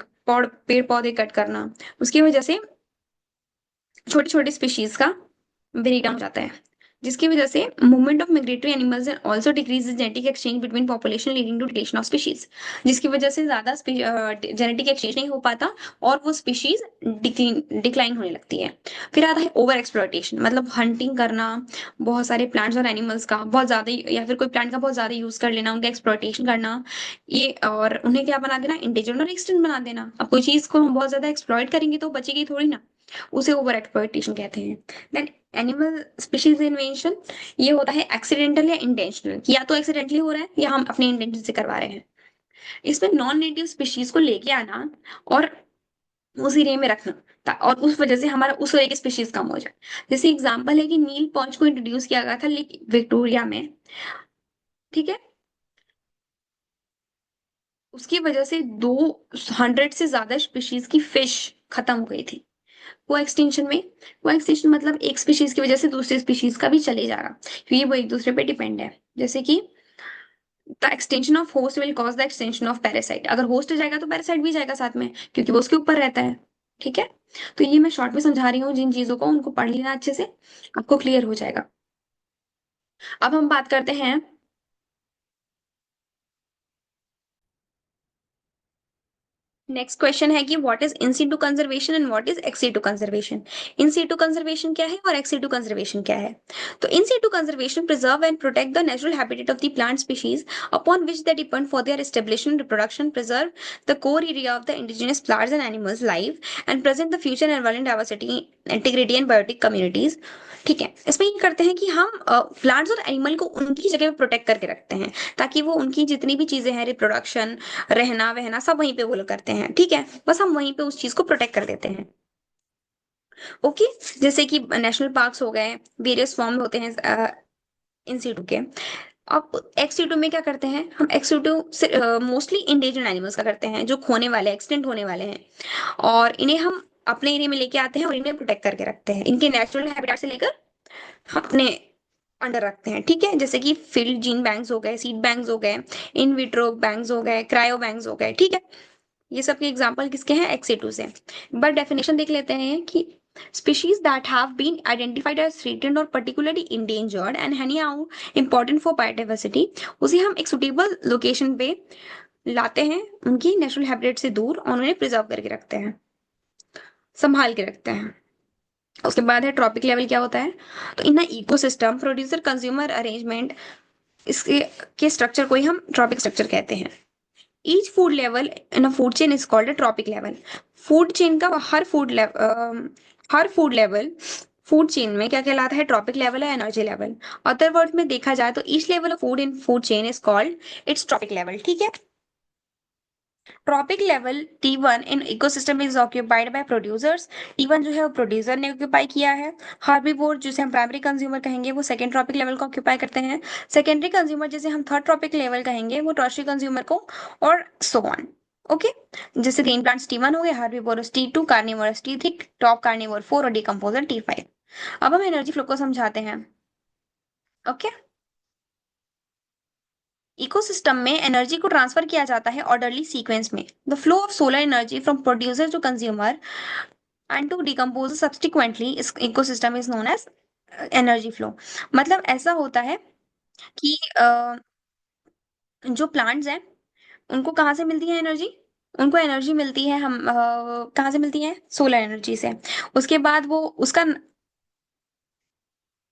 पेड़ पौधे कट करना, उसकी वजह से छोटी छोटी स्पीशीज का ब्रेकडाउन हो जाता है, जिसकी वजह से movement of migratory animals and also decrease genetic exchange between population leading to declination of species. जिसकी वजह से ज्यादा जेनेटिक एक्सचेंज नहीं हो पाता और वो स्पीशीज डिक्लाइन होने लगती है। फिर आता है ओवर एक्सप्लॉयटेशन, मतलब हंटिंग करना, बहुत सारे प्लांट्स और एनिमल्स का बहुत ज्यादा, या फिर कोई प्लांट का बहुत ज्यादा यूज कर लेना, उनका एक्सप्लॉयटेशन करना, ये और उन्हें क्या बना देना, इंडिजिनस और एक्सटेंट बना देना। अब कोई चीज को हम बहुत ज्यादा एक्सप्लॉयट करेंगे तो बचेगी थोड़ी ना, उसे ओवर एक्सप्लॉयटेशन कहते हैं। देन एनिमल स्पीशीज इन्वेंशन, ये होता है एक्सीडेंटल या इंटेंशनल, या तो एक्सीडेंटली हो रहा है या हम अपने इंटेंशन से करवा रहे हैं। इसमें नॉन नेटिव स्पीशीज को लेके आना और उस एरिया में रखना, और उस वजह से हमारा उस एरिया की स्पीशीज कम हो जाए। जैसे एग्जांपल है कि नील पॉन्च को इंट्रोड्यूस किया गया था विक्टोरिया में, ठीक है, उसकी वजह से 200 से ज्यादा स्पीशीज की फिश खत्म हो गई थी। को एक्सटेंशन में, को एक्सटेंशन मतलब एक स्पीशीज की वजह से दूसरी स्पीशीज का भी चले जाना, क्योंकि वो एक दूसरे पे डिपेंड है। जैसे कि the extension of host will cause the extension of parasite, अगर होस्ट जाएगा तो पैरासाइट भी जाएगा साथ में, क्योंकि वो उसके ऊपर रहता है, ठीक है। तो ये मैं शॉर्ट में समझा रही हूँ, जिन चीजों को उनको पढ़ लेना अच्छे से, आपको क्लियर हो जाएगा। अब हम बात करते हैं, नेक्स्ट क्वेश्चन है कि what is in situ conservation and what is ex situ conservation. In situ conservation क्या है और एक्स सीटू कंजर्वेशन क्या है। तो in situ conservation preserve and protect the natural habitat of the plant species upon which they depend for their establishment, reproduction, preserve the core area of the indigenous plants and animals life and present the future environment diversity, integrity and biotic communities. ठीक है, इसमें ये करते हैं कि हम प्लांट्स और एनिमल को उनकी जगह पे प्रोटेक्ट करके रखते हैं, ताकि वो उनकी जितनी भी चीजें हैं, रिप्रोडक्शन, रहना वहना, सब वहीं पे वो लोग करते हैं, ठीक है, बस हम वहीं पे उस चीज को प्रोटेक्ट कर देते हैं। ओके, जैसे कि नेशनल पार्क्स हो गए, वेरियस फॉर्म होते हैं इन सीटू के। अब एक्स सीटू में क्या करते हैं हम, ex situ mostly endangered animals का करते हैं, जो खोने वाले, एक्सटेंट होने वाले हैं, और इन्हें हम अपने एरिया में लेके आते हैं और इन्हें प्रोटेक्ट करके रखते हैं, इनके नेचुरल हैबिटेट से लेकर अपने अंडर रखते हैं, ठीक है। जैसे कि फील्ड जीन बैंक्स हो गए, सीड बैंक्स हो गए, इन विट्रो बैंक्स हो गए, क्रायो बैंक्स हो गए, ठीक है। ये सब के एग्जांपल किसके हैं, एक्स सीटू से। बट डेफिनेशन देख लेते हैं कि species that have been identified as threatened or particularly endangered and anyhow important for biodiversity, उसे हम एक सुटेबल लोकेशन पे लाते हैं, उनकी नेचुरल हैबिटेट से दूर, और उन्हें प्रिजर्व करके रखते हैं, संभाल के रखते हैं। उसके बाद है ट्रॉपिक लेवल, क्या होता है, तो in ecosystem producer consumer arrangement, इसके के स्ट्रक्चर को ही हम ट्रॉपिक स्ट्रक्चर कहते हैं। Each food level in a food chain is called a trophic level. Food chain का हर फूड लेवल फूड चेन में क्या कहलाता है? ट्रॉपिक लेवल है, एनर्जी लेवल। अदर वर्ड में देखा जाए तो each level of food in food chain is called its trophic level. ठीक है। Trophic level T1 in ecosystem is occupied by producers. T1 जो है वो प्रोड्यूसर ने ऑक्यूपाई किया है। हार्बीवोर जिसे हम प्राइमरी कंज्यूमर कहेंगे वो सेकेंड ट्रॉपिक लेवल को ऑक्यूपाई करते हैं। सेकेंडरी कंज्यूमर जिसे हम थर्ड ट्रॉपिक लेवल कहेंगे वो टर्शियरी कंज्यूमर को, और सो ऑन। ओके। जैसे तीन प्लांट्स T1 हो गए, herbivores T2, carnivorous T3, top carnivore 4 और डिकम्पोजर T5। अब हम एनर्जी फ्लो को समझाते हैं। ओके। इकोसिस्टम में एनर्जी को ट्रांसफर किया जाता है ऑर्डरली सीक्वेंस में। The flow of solar energy from producer to consumer and to decompose subsequently इस ecosystem is known as energy flow. मतलब ऐसा होता है कि जो प्लांट्स हैं उनको कहाँ से मिलती है एनर्जी? उनको एनर्जी मिलती है, हम कहाँ से मिलती है? सोलर एनर्जी से। उसके बाद वो उसका,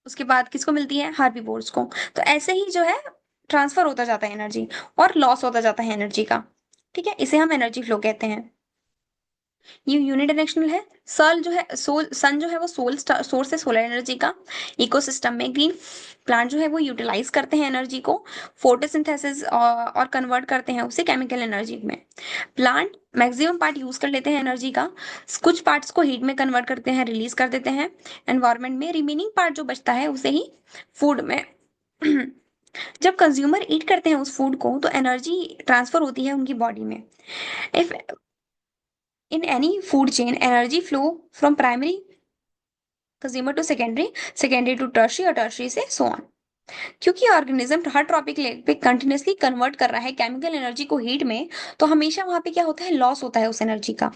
उसके बाद किसको मिलती है? हार्बीवोर्स को। तो ऐसे ही जो है ट्रांसफर होता जाता है एनर्जी, और लॉस होता जाता है एनर्जी का। ठीक है, इसे हम एनर्जी फ्लो कहते हैं। ये यूनिडायरेक्शनल है। सन जो है वो सोर्स है सोलर एनर्जी का। इकोसिस्टम में ग्रीन प्लांट जो है वो यूटिलाइज करते हैं एनर्जी को, फोटोसिंथेसिस और कन्वर्ट करते हैं उसे केमिकल एनर्जी में। प्लांट मैक्सिमम पार्ट यूज कर लेते हैं एनर्जी का, कुछ पार्ट्स को हीट में कन्वर्ट करते हैं, रिलीज कर देते हैं एनवायरमेंट में। रिमेनिंग पार्ट जो बचता है उसे ही फूड में जब कंज्यूमर ईट करते हैं उस फूड को तो एनर्जी ट्रांसफर होती है उनकी बॉडी में। If in any food chain, energy flow from primary consumer to secondary, secondary to tertiary और tertiary से so on। क्योंकि ऑर्गेनिज्म हर ट्रॉपिक लेग पे कंटिन्यूसली कन्वर्ट कर रहा है केमिकल एनर्जी को हीट में, तो हमेशा वहां पे क्या होता है? लॉस होता है उस एनर्जी का।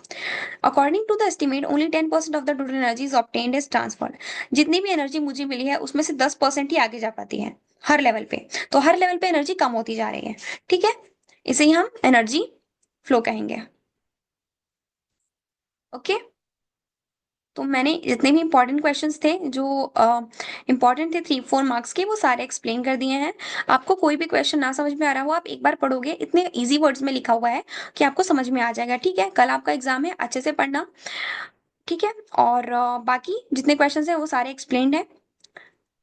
According to the estimate only 10% of the total energy is obtained as transferred. जितनी भी एनर्जी मुझे मिली है उसमें से 10% ही आगे जा पाती है हर लेवल पे। तो हर लेवल पे एनर्जी कम होती जा रही है। ठीक है, इसे ही हम एनर्जी फ्लो कहेंगे। ओके। तो मैंने जितने भी इंपॉर्टेंट क्वेश्चंस थे जो इंपॉर्टेंट थे 3-4 मार्क्स के, वो सारे एक्सप्लेन कर दिए हैं। आपको कोई भी क्वेश्चन ना समझ में आ रहा हो, आप एक बार पढ़ोगे, इतने इजी वर्ड्स में लिखा हुआ है कि आपको समझ में आ जाएगा। ठीक है, कल आपका एग्जाम है, अच्छे से पढ़ना। ठीक है। और बाकी जितने क्वेश्चंस हैं वो सारे एक्सप्लेन्ड हैं।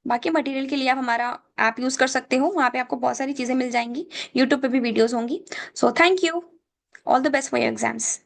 बाकी मटेरियल के लिए आप हमारा ऐप यूज कर सकते हो, वहाँ पे आपको बहुत सारी चीजें मिल जाएंगी। यूट्यूब पे भी वीडियोज होंगी। So thank you. All the best for your exams.